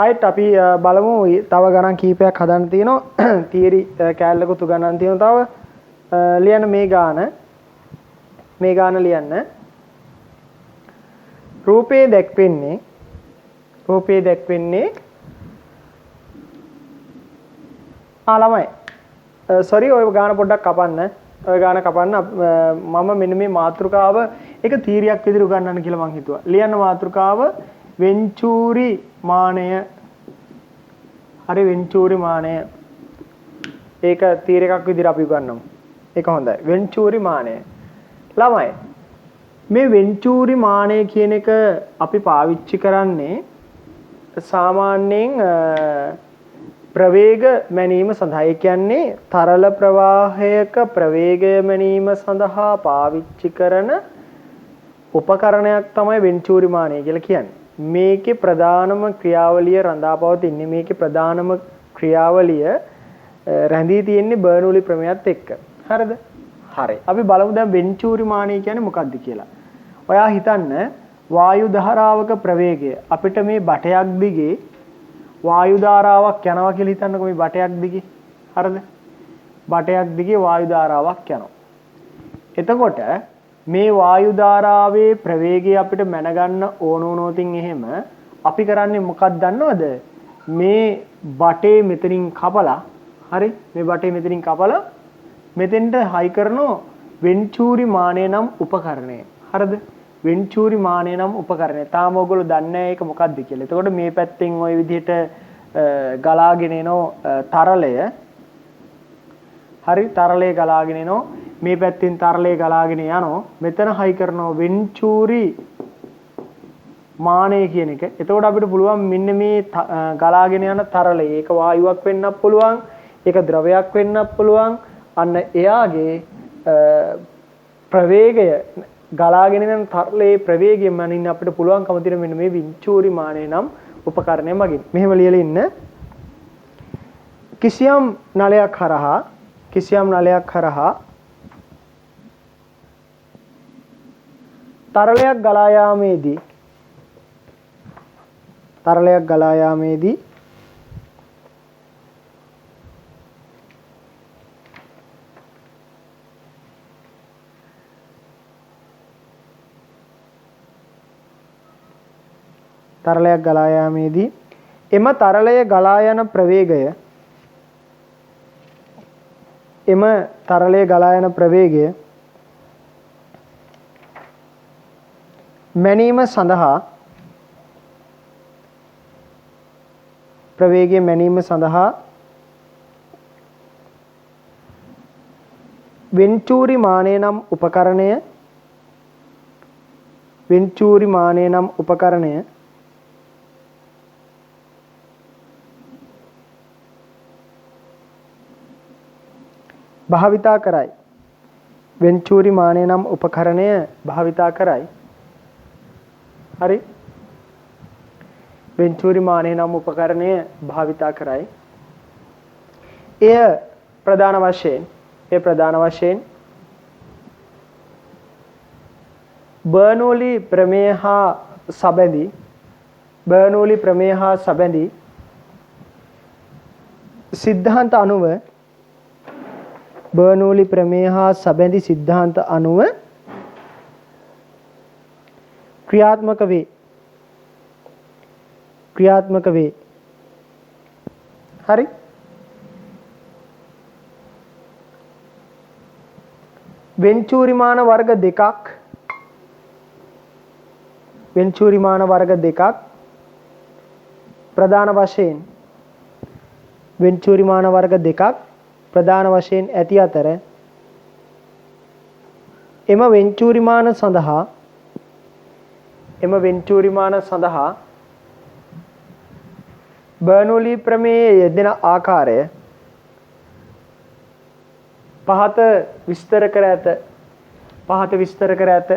Right අපි බලමු තව ගණන් කීපයක් හදන්න තියෙනවා තියරි කැලලකුත් ගණන් තියෙනවා තව ලියන්න මේ ගාන ලියන්න රූපේ දැක්වෙන්නේ ළමයි සෝරි ඔය ගාන පොඩ්ඩක් කපන්න මම මෙන්න මේ මාතෘකාව එක තීරියක් විදිහට උගන්වන්න කියලා මං හිතුවා ලියන්න මාතෘකාව වෙන්චූරි මානය හරි වෙන්චූරි මානය ඒක තීර එකක් විදිහට අපි උගන්වමු ඒක හොඳයි වෙන්චූරි මානය ළමයි මේ වෙන්චූරි මානය කියන එක අපි පාවිච්චි කරන්නේ සාමාන්‍යයෙන් ප්‍රවේග මැනීම සඳහා ඒ කියන්නේ තරල ප්‍රවාහයක ප්‍රවේගය මැනීම සඳහා පාවිච්චි කරන උපකරණයක් තමයි වෙන්චූරි මානය කියලා කියන්නේ. මේකේ ප්‍රධානම ක්‍රියාවලිය රඳාපවතින්නේ මේකේ ප්‍රධානම ක්‍රියාවලිය රැඳී තියෙන්නේ බර්නූලි ප්‍රමේයත් එක්ක. හරිද? හරි. අපි බලමු දැන් වෙන්චූරි මානය කියන්නේ මොකක්ද කියලා. ඔයා හිතන්න වායු ධාරාවක ප්‍රවේගය අපිට මේ බටයක් දිගේ වායු ධාරාවක් යනවා කියලා හිතන්නකෝ මේ බටයක් දිගේ. හරිද? බටයක් දිගේ වායු ධාරාවක් යනවා. එතකොට මේ වායු ධාරාවේ ප්‍රවේගය අපිට මැනගන්න ඕන වුණොතින් එහෙම අපි කරන්නේ මොකක්ද දන්නවද? මේ බටේ මෙතනින් කපලා හරි මේ බටේ මෙතනින් කපලා මෙතෙන්ට හයි කරනෝ වෙන්චූරි මානය නම් උපකරණය. හරිද? වෙන්චූරි මානය නම් උපකරණය. තාම ඔයගොල්ලෝ දන්නේ නැහැ ඒක මොකක්ද කියලා. එතකොට මේ පැත්තෙන් ওই විදිහට ගලාගෙන එනෝ තරලය හරි තරලය ගලාගෙන එනෝ මේ පැත්තෙන් තරලය ගලාගෙන යනෝ මෙතන හයි කරනෝ වෙන්චූරි මානය කියන එක. එතකොට අපිට පුළුවන් මෙන්න මේ ගලාගෙන යන තරලය ඒක වායුවක් වෙන්නත් පුළුවන් ඒක ද්‍රවයක් වෙන්නත් පුළුවන් අන්න එයාගේ ප්‍රවේගය ගලාගෙන යන තරලයේ ප්‍රවේගය මනින්න අපිට පුළුවන්කම තියෙන මෙන්න මේ වෙන්චූරි මානය නම් උපකරණය මගින්. මෙහෙම ලියලා ඉන්න කිසියම් නලයක් හරහා තරලයක් ගලා යාමේදී එම තරලය ගලා යන ප්‍රවේගය මැනීම සඳහා වෙන්චූරි මානය නම් උපකරණය භාවිතා කරයි. වෙන්චූරි මානය නම් උපකරණය භාවිතා කරයි. හරි? වෙන්චූරි මානය නම් උපකරණය භාවිතා කරයි. එය ප්‍රධාන වශයෙන් බර්නූලි ප්‍රමේය හා සබැඳි සිද්ධාන්ත අනුව බර්නූලි ප්‍රමේය හා සබැඳි සිද්ධාන්ත අනුව ක්‍රියාත්මක වේ. හරි? වෙන්චූරි මාන වර්ග දෙකක් ප්‍රධාන වශයෙන් ඇති අතර එම වෙන්චූරි මාන සඳහා බර්නූලි ප්‍රමේය යෙදෙන ආකාරය පහත විස්තර කර ඇත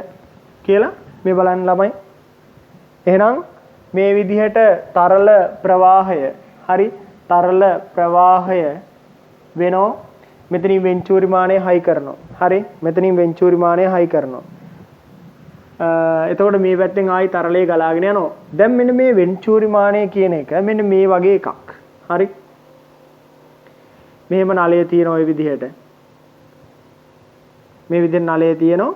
කියලා මේ බලන්න ළමයි. එහෙනම් මේ විදිහට තරල ප්‍රවාහය වෙනෝ මෙතනින් වෙන්චූරි මානය හයි කරනවා. හරි? මෙතනින් වෙන්චූරි මානය හයි කරනවා. එතකොට මේ පැත්තෙන් ආයි තරලය ගලාගෙන යනවා. දැන් මෙන්න මේ වෙන්චූරි මානය කියන එක මෙන්න මේ වගේ එකක්. හරි. මෙහෙම නලය තියෙන ওই විදිහට. මේ විදිහට නලය තියෙනවා.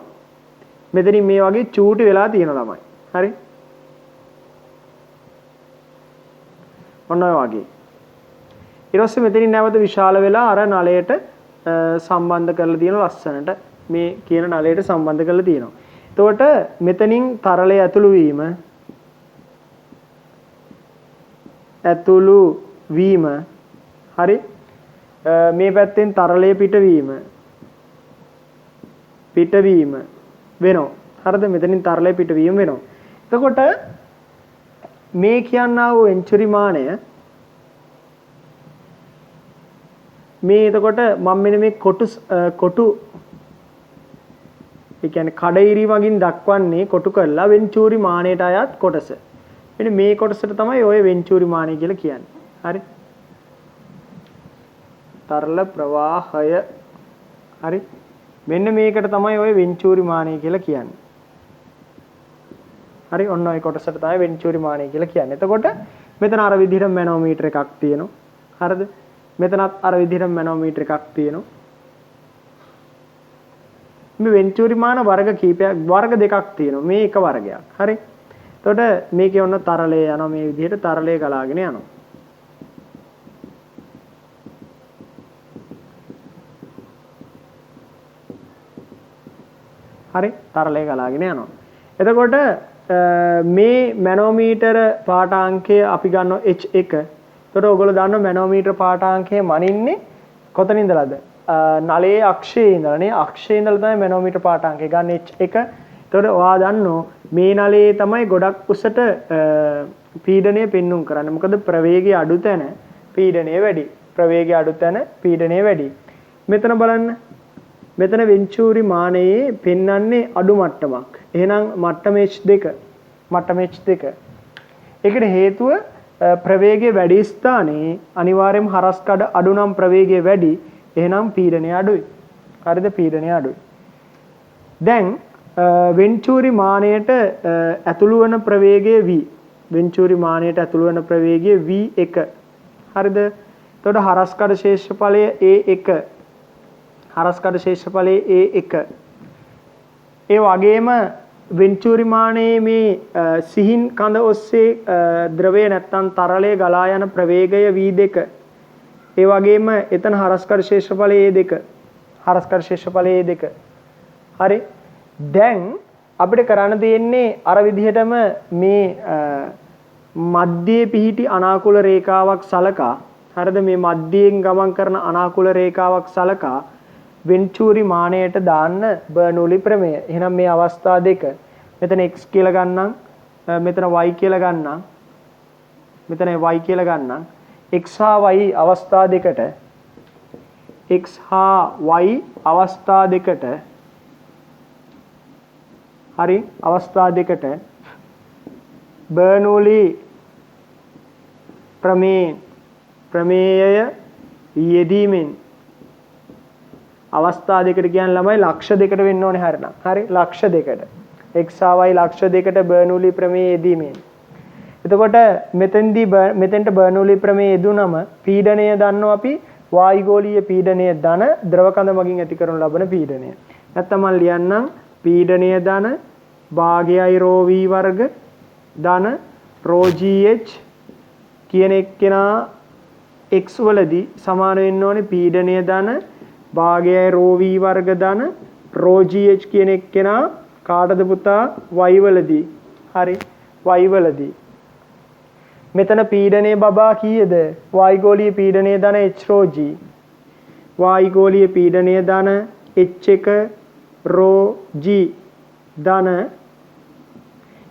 මෙතනින් මේ වගේ චූටි වෙලා තියෙනවා ළමයි. හරි. ඔන්න ඔය වගේ. ඊට පස්සේ මෙතනින් නැවත විශාල වෙලා අර නලයට සම්බන්ධ කරලා තියෙන ලස්සනට මේ කියන නලයට සම්බන්ධ කරලා තියෙනවා. එතකොට මෙතනින් තරලය ඇතුළු වීම හරි මේ පැත්තෙන් තරලය පිටවීම වෙනවා. හරිද? මෙතනින් තරලය පිටවීම වෙනවා. එතකොට මේ කියනා වූ වෙන්චුරි මානය මේ එතකොට මම මෙන්න මේ කොටු ඒ කියන්නේ කඩිරි වගින් දක්වන්නේ කොටු කරලා වෙන්චූරි මානයට අයත් කොටස. මෙන්න මේ කොටසට තමයි ඔය වෙන්චූරි මානය කියලා කියන්නේ. හරි. තරල ප්‍රවාහය. හරි. මෙන්න මේකට තමයි ඔය වෙන්චූරි මානය කියලා කියන්නේ. හරි. ඔන්න ඔය කොටසට තමයි වෙන්චූරි මානය කියලා කියන්නේ. එතකොට මෙතන අර විදිහට මැනෝමීටර එකක් තියෙනවා. හරිද? මෙතනත් අර විදිහට මැනෝමීටර එකක් තියෙනවා. මේ වෙන්චූරි මාන වර්ග දෙකක් තියෙනවා. මේ එක වර්ගයක්. හරි. එතකොට මේකේ ඔන්න තරලය යනවා මේ විදිහට තරලය ගලාගෙන යනවා. හරි. තරලය ගලාගෙන යනවා. එතකොට මේ මැනෝමීටර පාඨාංකය අපි ගන්නවා H1. එතකොට ඔයගොල්ලෝ දන්නවා මැනෝමීටර පාඨාංකය මනින්නේ කොතනින් ඉඳලාද? නලයේ අක්ෂයේ ඉඳලා නේ. අක්ෂයේ ඉඳලා තමයි මැනෝමීටර පාඨාංකය ගන්න H1. එතකොට ඔයා දන්නෝ මේ නලයේ තමයි ගොඩක් උසට පීඩනය පෙන්눔 කරන්නේ. මොකද ප්‍රවේගය අඩු තැන පීඩනය වැඩි. ප්‍රවේගය අඩු තැන පීඩනය වැඩි. මෙතන බලන්න. මෙතන වෙන්චූරි මානයේ පෙන්වන්නේ අඩු මට්ටමක්. එහෙනම් මට්ටම H2. මට්ටම H2. ඒකට හේතුව ප්‍රවේගය වැඩි ස්ථානයේ අනිවාර්යයෙන්ම හරස් කඩ අඩු නම් ප්‍රවේගය වැඩි. එහෙනම් පීඩනය අඩුයි. හරිද? පීඩනය අඩුයි. දැන් වෙන්චූරි මානයට ඇතුළු වන ප්‍රවේගය v. වෙන්චූරි මානයට ඇතුළු වන ප්‍රවේගය v1. හරිද? එතකොට හරස් කඩ ශේෂ්ඨඵලය a1. හරස් කඩ ශේෂ්ඨඵලය a1. ඒ වගේම වෙන්චූරි මානයේ මේ සිහින් කඳ ඔස්සේ ද්‍රවය නැත්තම් තරලය ගලා යන ප්‍රවේගය v2. ඒ වගේම එතන හරස්කඩ ශේෂ්ඨඵලය a2. හරස්කඩ ශේෂ්ඨඵලය a2. හරි. දැන් අපිට කරන්න තියෙන්නේ අර විදිහටම මේ මධ්‍යයේ පිහිටි අනාකූල රේඛාවක් සලකා. හරිද? මේ මධ්‍යයෙන් ගමන් කරන අනාකූල රේඛාවක් සලකා වෙන්චූරි මානයට දාන්න බර්නූලි ප්‍රමේය. එහෙනම් මේ අවස්ථා දෙක මෙතන x කියලා ගන්නම්, මෙතන y කියලා ගන්නම්, මෙතන y කියලා ගන්නම්. x හා y අවස්ථා දෙකට x හා y අවස්ථා දෙකට හරි අවස්ථා දෙකට බර්නූලි ප්‍රමේයය යෙදීමෙන් අවස්ථා දෙකට කියන්නේ ළමයි ලක්ෂ දෙකට වෙන්න ඕනේ හරිනම්. හරි ලක්ෂ දෙකට. x y ලක්ෂ දෙකට බර්නූලි ප්‍රමේය යෙදීමෙන්. එතකොට මෙතෙන්ට බර්නූලි ප්‍රමේය යෙදුනම පීඩනය දන්නවා අපි වායුගෝලීය පීඩනය ධන ද්‍රව කඳ මගින් ඇති කරනු ලබන පීඩනය. නැත්නම් මම ලියන්නම් පීඩනය ධන භාගයයි රෝ v වර්ග ධන රෝ gh කියන එක්කෙනා x වලදී සමාන වෙන්න ඕනේ පීඩනය ධන භාගයයි රෝ v වර්ග ධන රෝ gh කියන එක්කෙනා කාටද පුතා y වලදී. හරි y වලදී. මෙතන පීඩනයේ බබා කීයද? වායුගෝලීය පීඩනයේ ධන h rho g. වායුගෝලීය පීඩනයේ ධන h1 rho g ධන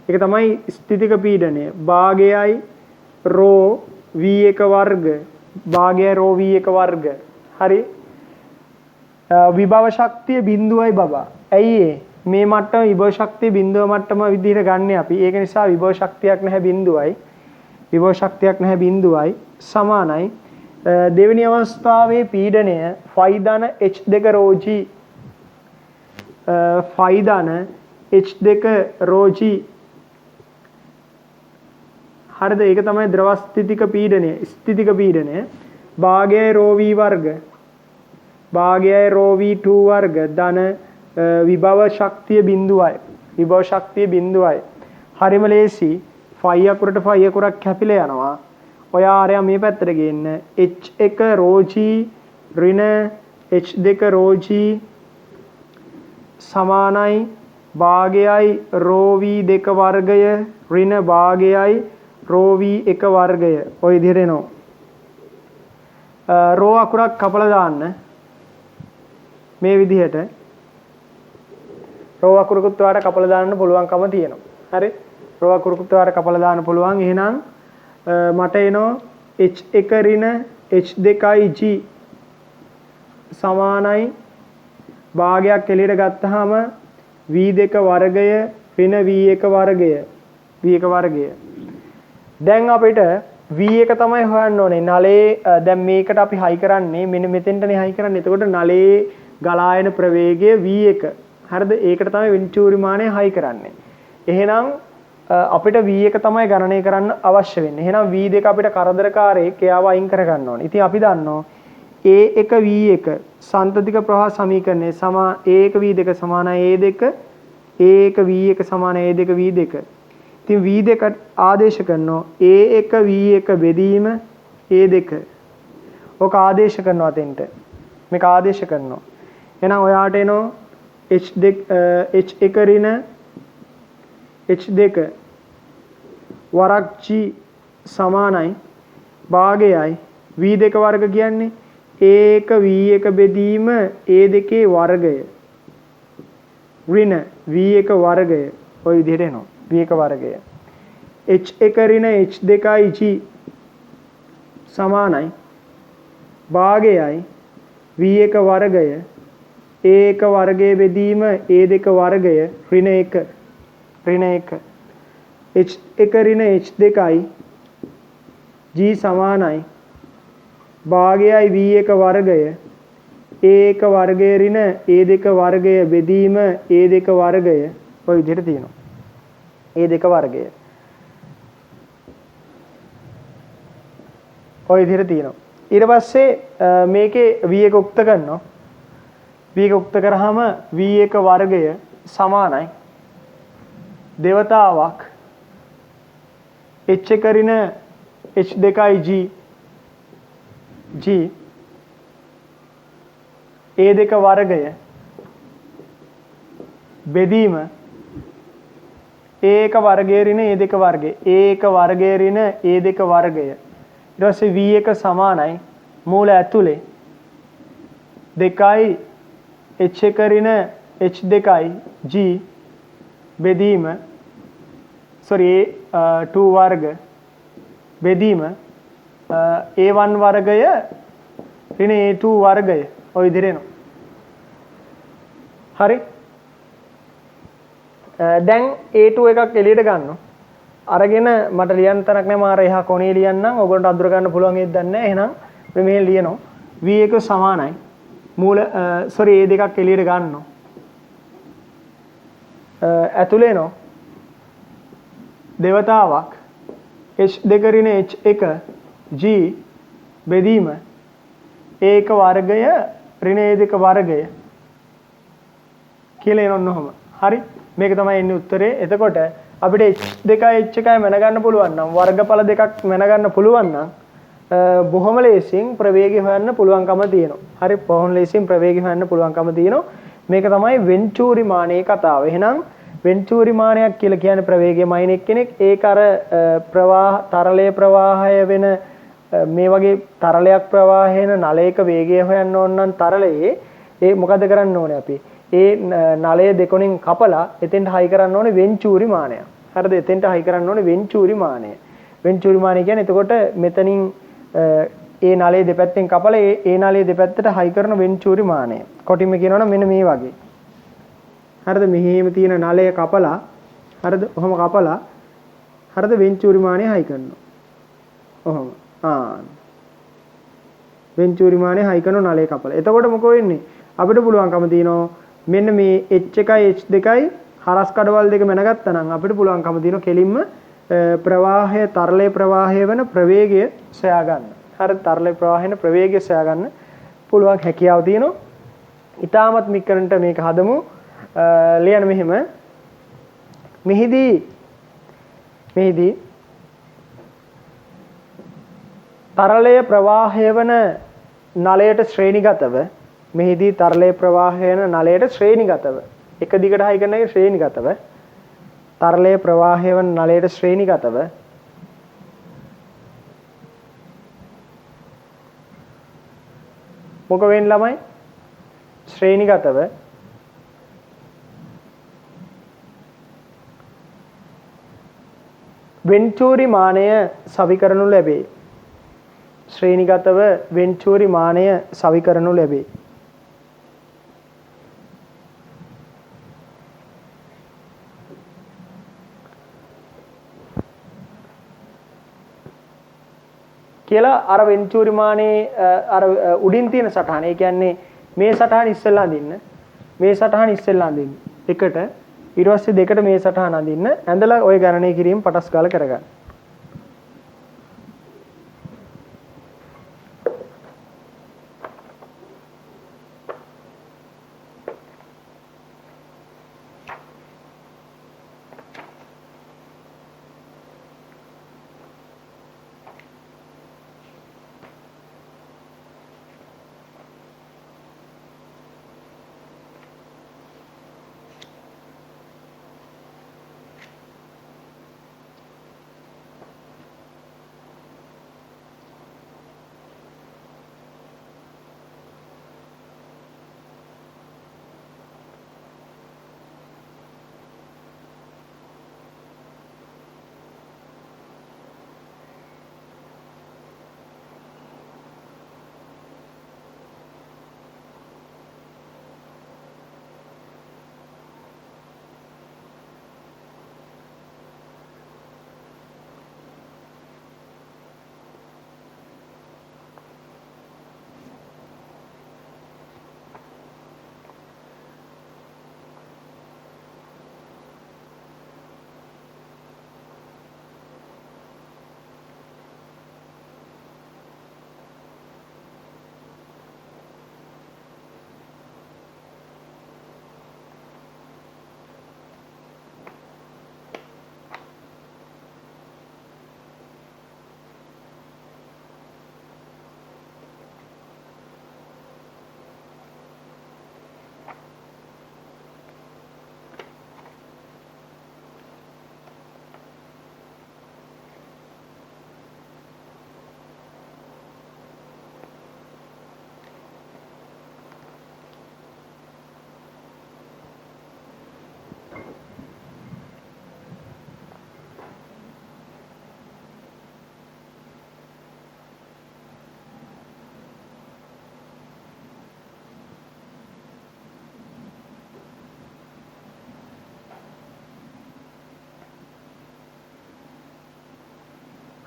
ඒක තමයි ස්ථිතික පීඩනය. භාගයයි rho v1 වර්ග භාගයයි rho v1 වර්ග. හරි විභව ශක්තිය බිඳුවයි බබා. ඇයි මේ මට්ටම විභව ශක්තිය බිඳුව මට්ටම විදිහට ගන්න අපි. ඒක නිසා විභව ශක්තියක් නැහැ බිඳුවයි. විභව ශක්තියක් නැහැ බිඳුවයි සමානයි. දෙවෙනි අවස්ථාවේ පීඩනය ෆයි ධන h2 rho g ෆයි ධන H2 rho g හරිද? ඒක තමයි ද්‍රව ස්ථිතික පීඩනය. ස්ථිතික පීඩනය භාගයයි rho v වර්ග භාගයයි rho v2 වර්ග ධන විභව ශක්තිය බිඳුවයි. විභව ශක්තිය බිඳුවයි. හරිම ලේසි. ෆයි අකුරට ෆයි අකුරක් කැපිලා යනවා. ඔය ආරය මේ පැත්තට ගේන්න. H1 rho g ඍණ H2 rho g සමානයි භාගයයි rho v2 වර්ගය ඍණ භාගයයි rho v1 වර්ගය. ඔය විදිහට එනවා. rho අකුරක් කපලා දාන්න. මේ විදිහට rho අකුරකුත් ඔයාලට කපලා දාන්න පුළුවන්කම තියෙනවා. හරි? rho අකුරකුත් ඔයාලට කපලා දාන්න පුළුවන්. එහෙනම් මට එනවා H1 ඍණ H2යි g සමානයි භාගයක් එළියට ගත්තාම v2 වර්ගය ඍණ v1 වර්ගය v1 වර්ගය. දැන් අපිට v1 තමයි හොයන්න ඕනේ. නලයේ දැන් මේකට අපි හයි කරන්නේ මෙන්න මෙතෙන්ටනේ හයි කරන්නේ. එතකොට නලයේ ගලා එන ප්‍රවේගය v1. හරිද? ඒකට තමයි වෙන්චූරි මානය හයි කරන්නේ. එහෙනම් අපිට v1 තමයි ගණනය කරන්න අවශ්‍ය වෙන්නේ. එහෙනම් v2 අපිට කරදරකාරයෙක් එයාව අයින් කර ගන්න ඕනේ. ඉතින් අපි දන්නවා a1 v1 සන්තතික ප්‍රවාහ සමීකරණය සමා a1 v2 සමානයි a2 a1 v1 සමානයි a2 v2. ඉතින් v2 ආදේශ කරනවා a1 v1 බෙදීම a2. ඔක ආදේශ කරනවා තෙන්ට. මේක ආදේශ කරනවා. එහෙනම් ඔයාට එනවා h1 ඍණ h2 වරක් g සමානයි භාගයයි v2 වර්ග කියන්නේ a1 v1 බෙදීම a2 වර්ගය ඍණ v1 වර්ගය. ඔය විදිහට එනවා v1 වර්ගය. h1 ඍණ h2යි g සමානයි භාගයයි v1 වර්ගය a1 වර්ගයේ බෙදීම a2 වර්ගය ඍණ 1 ඍණ 1. h1 ඍණ h2යි g සමානයි භාගයයි v1 වර්ගය a1 වර්ගය ඍණ a2 වර්ගය බෙදීම a2 වර්ගය. ඔය විදිහට තියෙනවා a2 වර්ගය. ඔය විදිහට තියෙනවා. ඊට පස්සේ මේකේ v1 උක්ත කරනවා. v1 උක්ත කරාම v1 වර්ගය සමානයි දේවතාවක් h1 ඍණ h2යි g a2 වර්ගය බෙදීම a1 වර්ගය ඍණ a2 වර්ගය a1 වර්ගය ඍණ a2 වර්ගය. ඊට පස්සේ v1 සමානයි මූල ඇතුලේ 2යි h1 ඍණ h2යි g බෙදීම a2 වර්ග බෙදීම a1 වර්ගය ඍණ a2 වර්ගය. ඔය විදිහට එනවා. හරි? දැන් a2 එකක් එළියට ගන්නවා. අරගෙන මට ලියන්න තරක් නැහැ. මාර එහා කොනේ ලියන්නම්. ඔයගොල්ලන්ට අඳුර ගන්න පුළුවන් ඒත් දන්නේ නැහැ. එහෙනම් මේ මෙහෙ ලියනවා. v1 සමානයි මූල a2ක් එළියට ගන්නවා. ඇතුලේ නෝ දේවතාවක් h2 ඍණ h1 g බෙදීම a1 වර්ගය ඍණ a2 වර්ගය කියලා එනොන්න ඔහම. හරි? මේක තමයි එන්නේ උත්තරේ. එතකොට අපිට h2යි h1යි මැනගන්න පුළුවන් නම් වර්ගඵල දෙකක් මැනගන්න පුළුවන් නම් බොහොම ලේසියෙන් ප්‍රවේගය හොයන්න පුළුවන්කම තියෙනවා. හරි? බොහොම ලේසියෙන් ප්‍රවේගය හොයන්න පුළුවන්කම තියෙනවා. මේක තමයි වෙන්චූරි මානයේ කතාව. එහෙනම් වෙන්චූරි මානයක් කියලා කියන්නේ ප්‍රවේගය මයින් කෙනෙක් ඒක අර ප්‍රවාහ තරලයේ ප්‍රවාහය වෙන මේ වගේ තරලයක් ප්‍රවාහයන නලයක වේගය හොයන්න ඕන නම් තරලයේ ඒ මොකද කරන්න ඕනේ අපි? ඒ නලය දෙකොණින් කපලා එතෙන්ට හයි කරන්න ඕනේ වෙන්චූරි මානය. හරිද? එතෙන්ට හයි කරන්න ඕනේ වෙන්චූරි මානය. වෙන්චූරි මානය කියන්නේ එතකොට මෙතනින් ඒ නලයේ දෙපැත්තෙන් කපලා ඒ නලයේ දෙපැත්තට හයි කරන වෙන්චූරි මානය. කොටින්ම කියනවනම් මෙන්න මේ වගේ. හරිද? මෙහෙම තියෙන නලය කපලා හරිද? ඔහොම කපලා හරිද වෙන්චූරි මානය හයි කරනවා. ඔහොම. වෙන්චූරි මානය හයි කරන නලය කපලා. එතකොට මොකෝ වෙන්නේ? අපිට පුළුවන්කම තියෙනවා මෙන්න මේ h1යි h2යි හරස් කඩවල් දෙක මැනගත්තා නම් අපිට පුළුවන්කම තියෙන කෙලින්ම ප්‍රවාහය තරලයේ ප්‍රවාහය වෙන ප්‍රවේගය සොයා ගන්න. හරි තරලයේ ප්‍රවාහයන ප්‍රවේගය සොයා ගන්න පුළුවන් හැකියාව තියෙනවා. ඊටමත් මිකරන්ට මේක හදමු. ලියන්න මෙහෙම. මෙහිදී තරලයේ ප්‍රවාහය වෙන නලයට ශ්‍රේණිගතව මෙහිදී තරලයේ ප්‍රවාහය වෙන නලයට ශ්‍රේණිගතව එක දිගට හයි කරන එක ශ්‍රේණිගතව තරලයේ ප්‍රවාහය වෙන නලයට ශ්‍රේණිගතව මොක වෙන්නේ ළමයි ශ්‍රේණිගතව වෙන්චූරි මානය සවිකරනු ලැබේ. ශ්‍රේණිගතව වෙන්චූරි මානය සවිකරනු ලැබේ. කියලා අර වෙන්චූරි මානේ අර උඩින් තියෙන සටහන. ඒ කියන්නේ මේ සටහන ඉස්සෙල්ලා අඳින්න. මේ සටහන ඉස්සෙල්ලා අඳින්න. එකට ඊට පස්සේ දෙකට මේ සටහන අඳින්න. ඇඳලා ওই ගණනය කිරීම පටස් ගාලා කරගන්න.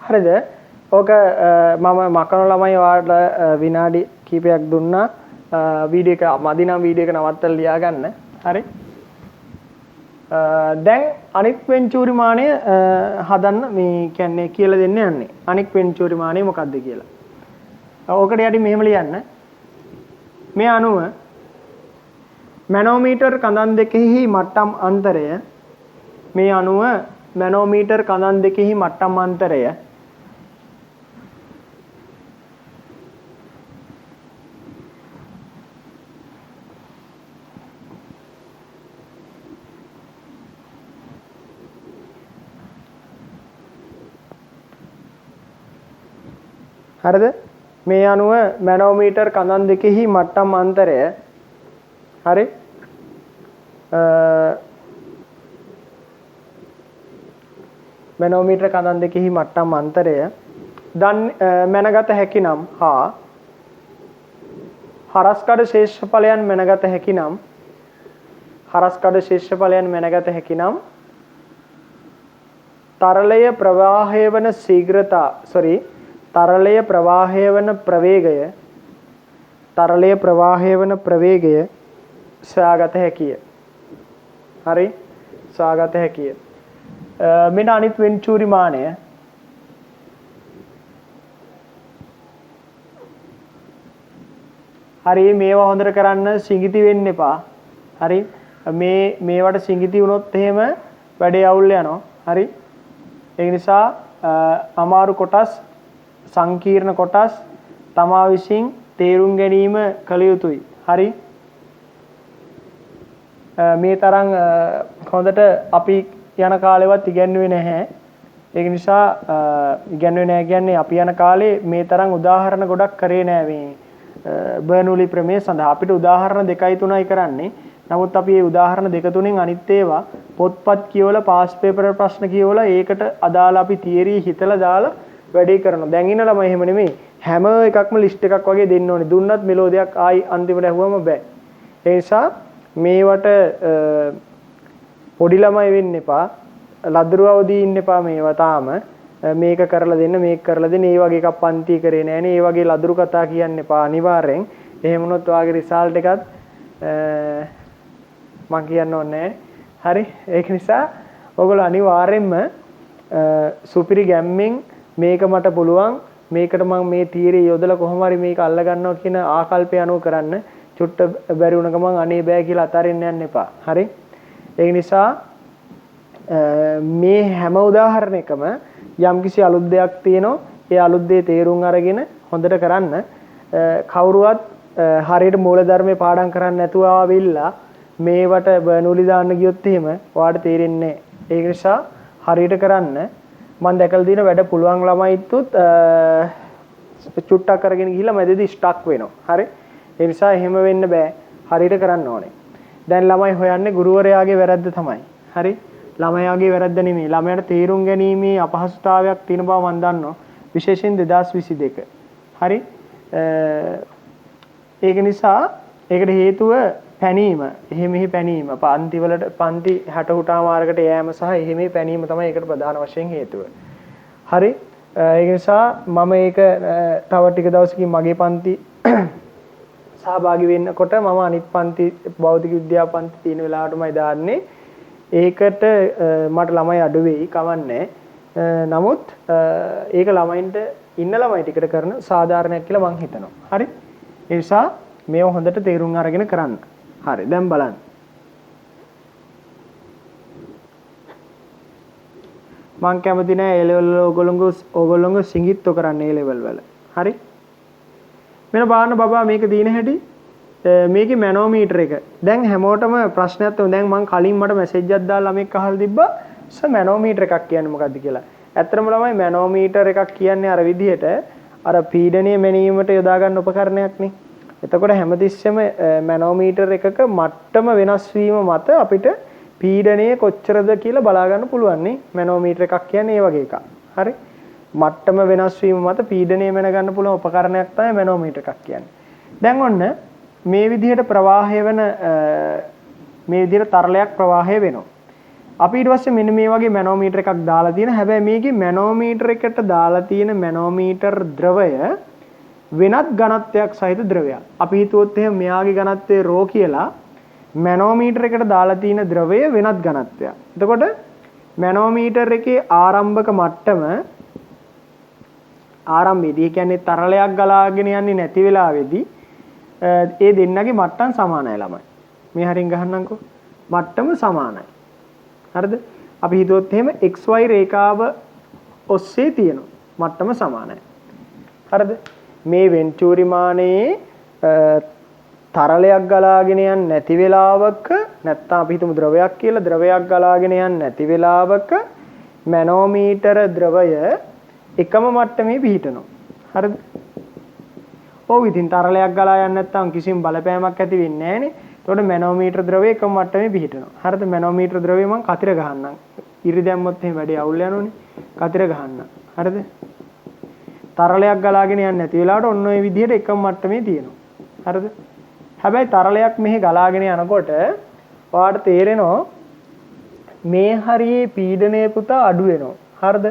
හරිද? ඕක මම මකන ළමයි ඔයාලට විනාඩි කිහිපයක් දුන්නා වීඩියෝ එක මදිනම් වීඩියෝ එක නවත්තලා ලියා ගන්න. හරි? දැන් අනික් වෙන්චූරි මානය හදන්න මේ කියන්නේ කියලා දෙන්න යන්නේ. අනික් වෙන්චූරි මානය මොකක්ද කියලා. ඕකට යටි මෙහෙම ලියන්න. මේ අණුව මැනෝමීටර් කඳන් දෙකෙහි මට්ටම් අන්තරය මේ අණුව මැනෝමීටර් කඳන් දෙකෙහි මට්ටම් අන්තරය හරිද? මේ අණුව මැනෝමීටර් කඳන් දෙකෙහි මට්ටම් අන්තරය හරි මැනෝමීටර් කඳන් දෙකෙහි මට්ටම් අන්තරය මැනගත හැකි නම් හා හරස්කඩ ශේෂ්ඨඵලයන් මැනගත හැකි නම් හරස්කඩ ශේෂ්ඨඵලයන් මැනගත හැකි නම් තරලය ප්‍රවාහය වන තරලය ප්‍රවාහය වන ප්‍රවේගය සොයාගත හැකිය. හරි? සොයාගත හැකිය. මෙන්න අනිත් වෙන්චූරි මානය. හරි මේවා හොඳට කරන්න සිඟිති වෙන්න එපා. හරි මේවට සිඟිති වුණොත් එහෙම වැඩේ අවුල් යනවා. හරි ඒ නිසා අමාරු කොටස් සංකීර්ණ කොටස් තමා විසින් තේරුම් ගැනීම කළ යුතුයි. හරි මේ තරම් හොඳට අපි යන කාලෙවත් ඉගෙනුවේ නැහැ. ඒක නිසා ඉගෙනුවේ නැහැ කියන්නේ අපි යන කාලේ මේ තරම් උදාහරණ ගොඩක් කරේ නැහැ මේ බර්නූලි ප්‍රමේය සඳහා. අපිට උදාහරණ 2යි 3යි කරන්නේ. නමුත් අපි මේ උදාහරණ 2 3න් අනිත් ඒවා පොත්පත් කියවලා පාස් පේපර් ප්‍රශ්න කියවලා ඒකට අදාළ අපි තියරි හිතලා දාලා වැඩේ කරනවා. දැන් ඉන්න ළමයි එහෙම නෙමෙයි. හැම එකක්ම ලිස්ට් එකක් වගේ දෙන්න ඕනේ. දුන්නත් මෙලෝඩියක් ආයි අන්තිමට ඇහුවම බෑ. ඒ නිසා මේවට පොඩි ළමයි වෙන්න එපා. ලදරුවවදී ඉන්න එපා මේවා තාම. මේක කරලා දෙන්න මේක කරලා දෙන්න. ඒ වගේ එකක් පන්ති කරේ නෑනේ. ඒ වගේ ලදරු කතා කියන්න එපා අනිවාර්යෙන්. එහෙම වුණොත් ඔයාගේ රිසල්ට් එකත් මම කියන්න ඕනේ නෑ. හරි ඒක නිසා ඔයගොල්ලෝ අනිවාර්යෙන්ම සුපිරි ගැම්මෙන් මේක මට පුළුවන් මේකට මම මේ තීරය යොදලා කොහොම හරි මේක අල්ල ගන්නවා කියන ආකල්පය අනුව කරන්න. චුට්ට බැරි වුණ ගමන් අනේ බෑ කියලා අතාරින්න යන්න එපා. හරි ඒ නිසා මේ හැම උදාහරණයකම යම්කිසි අලුත් දෙයක් තියෙනවා. ඒ අලුත් දේ තේරුම් අරගෙන හොඳට කරන්න. කවුරුවත් හරියට මූලධර්මයේ පාඩම් කරන්නේ නැතුව ආවිල්ලා මේවට බර්නූලි දාන්න ගියොත් එහෙම ඔයාලට තේරෙන්නේ නැහැ. ඒක නිසා හරියට කරන්න. මම දැකලා තියෙන වැඩ පුළුවන් ළමයිත්තුත් චුට්ටක් කරගෙන ගිහිල්ලා මැදදී ස්ටක් වෙනවා. හරි. ඒ නිසා එහෙම වෙන්න බෑ. හරියට කරන්න ඕනේ. දැන් ළමයි හොයන්නේ ගුරුවරයාගේ වැරද්ද තමයි. හරි. ළමයාගේ වැරද්ද නෙමෙයි. ළමයාට තේරුම් ගැනීමේ අපහසුතාවයක් තියෙන බව මම දන්නවා. විශේෂයෙන් 2022. හරි. ඒක නිසා ඒකට හේතුව පැනීම. එහෙමෙහි පැනීම. පන්ති 60 උටා මාර්ගකට යෑම සහ එහෙමෙහි පැනීම තමයි ඒකට ප්‍රධාන වශයෙන් හේතුව. හරි. ඒක නිසා මම ඒක තව ටික දවසකින් මගේ පන්ති සහභාගී වෙන්නකොට මම අනිත් පන්ති භෞතික විද්‍යා පන්ති තියෙන වෙලාවටමයි දාන්නේ. ඒකට මට ළමයි අඩු වෙයි කවන්නේ. නමුත් ඒක ළමයින්ට ඉන්න ළමයි ටිකට කරන සාධාරණයක් කියලා මම හිතනවා. හරි. ඒ නිසා මේව හොඳට තේරුම් අරගෙන කරන්න. හරි. දැන් බලන්න. මම කැමති නෑ A level වල ඕගොල්ලෝ සිංගිත්තු කරන්න A level වල. හරි. මෙන්න බලන්න බබා මේක දින හැටි මේකේ මැනෝමීටර එක. දැන් හැමෝටම ප්‍රශ්නයක් තියෙනවා. දැන් මම කලින් මට මැසේජ් එකක් දාලා ළමෙක් අහලා තිබ්බා මැනෝමීටර එකක් කියන්නේ මොකක්ද කියලා. ඇත්තටම ළමයි මැනෝමීටර එකක් කියන්නේ අර විදිහට අර පීඩනය මැනීමට යොදා ගන්න උපකරණයක් නේ. එතකොට හැමතිස්සෙම මැනෝමීටර එකක මට්ටම වෙනස් වීම මත අපිට පීඩනය කොච්චරද කියලා බලා ගන්න පුළුවන් නේ. මැනෝමීටර එකක් කියන්නේ ඒ වගේ එකක්. හරි. මට්ටම වෙනස් වීම මත පීඩනය මැන ගන්න පුළුවන් උපකරණයක් තමයි මැනෝමීටර එකක් කියන්නේ. දැන් ඔන්න මේ විදිහට ප්‍රවාහය වෙන මේ විදිහට තරලයක් ප්‍රවාහය වෙනවා. අපි ඊට පස්සේ මෙන්න මේ වගේ මැනෝමීටර එකක් දාලා තියෙන. හැබැයි මේකේ මැනෝමීටර එකට දාලා තියෙන මැනෝමීටර් ද්‍රවය වෙනත් ඝනත්වයක් සහිත ද්‍රවයක්. අපි හිතුවොත් එහෙනම් මෙයාගේ ඝනත්වය ρ කියලා මැනෝමීටර එකට දාලා තියෙන ද්‍රවය වෙනත් ඝනත්වයක්. එතකොට මැනෝමීටර එකේ ආරම්භක මට්ටම ආරම්භයේදී කියන්නේ තරලයක් ගලාගෙන යන්නේ නැති වෙලාවේදී ඒ දෙන්නගේ මට්ටම් සමානයි ළමයි. මේ හරින් ගහන්නම්කෝ. මට්ටම සමානයි. හරිද? අපි හිතුවොත් එහෙම XY රේඛාව ඔස්සේ තියෙනවා. මට්ටම සමානයි. හරිද? මේ වෙන්චූරි මානයේ තරලයක් ගලාගෙන යන්නේ නැති වෙලාවක නැත්තම් අපි හිතමු ද්‍රවයක් කියලා ද්‍රවයක් ගලාගෙන යන්නේ නැති වෙලාවක මැනෝමීටර ද්‍රවය එකම මට්ටමේ පිහිටනවා. හරිද? ඔව් ඉතින් තරලයක් ගලා යන්නේ නැත්තම් කිසිම බලපෑමක් ඇති වෙන්නේ නැහනේ. එතකොට මැනෝමීටර ද්‍රවය එකම මට්ටමේ පිහිටනවා. හරිද? මැනෝමීටර ද්‍රවය මම කතිර ගහන්නම්. ඉරි දැම්මොත් එහෙම වැඩි අවුල් යනෝනේ. කතිර ගහන්නම්. හරිද? තරලයක් ගලාගෙන යන්නේ නැති වෙලාවට ඔන්න ඔය විදිහට එකම මට්ටමේ තියෙනවා. හරිද? හැබැයි තරලයක් මෙහි ගලාගෙන යනකොට ඔයාලට තේරෙනවා මේ හරියේ පීඩනය පුතා අඩු වෙනවා. හරිද?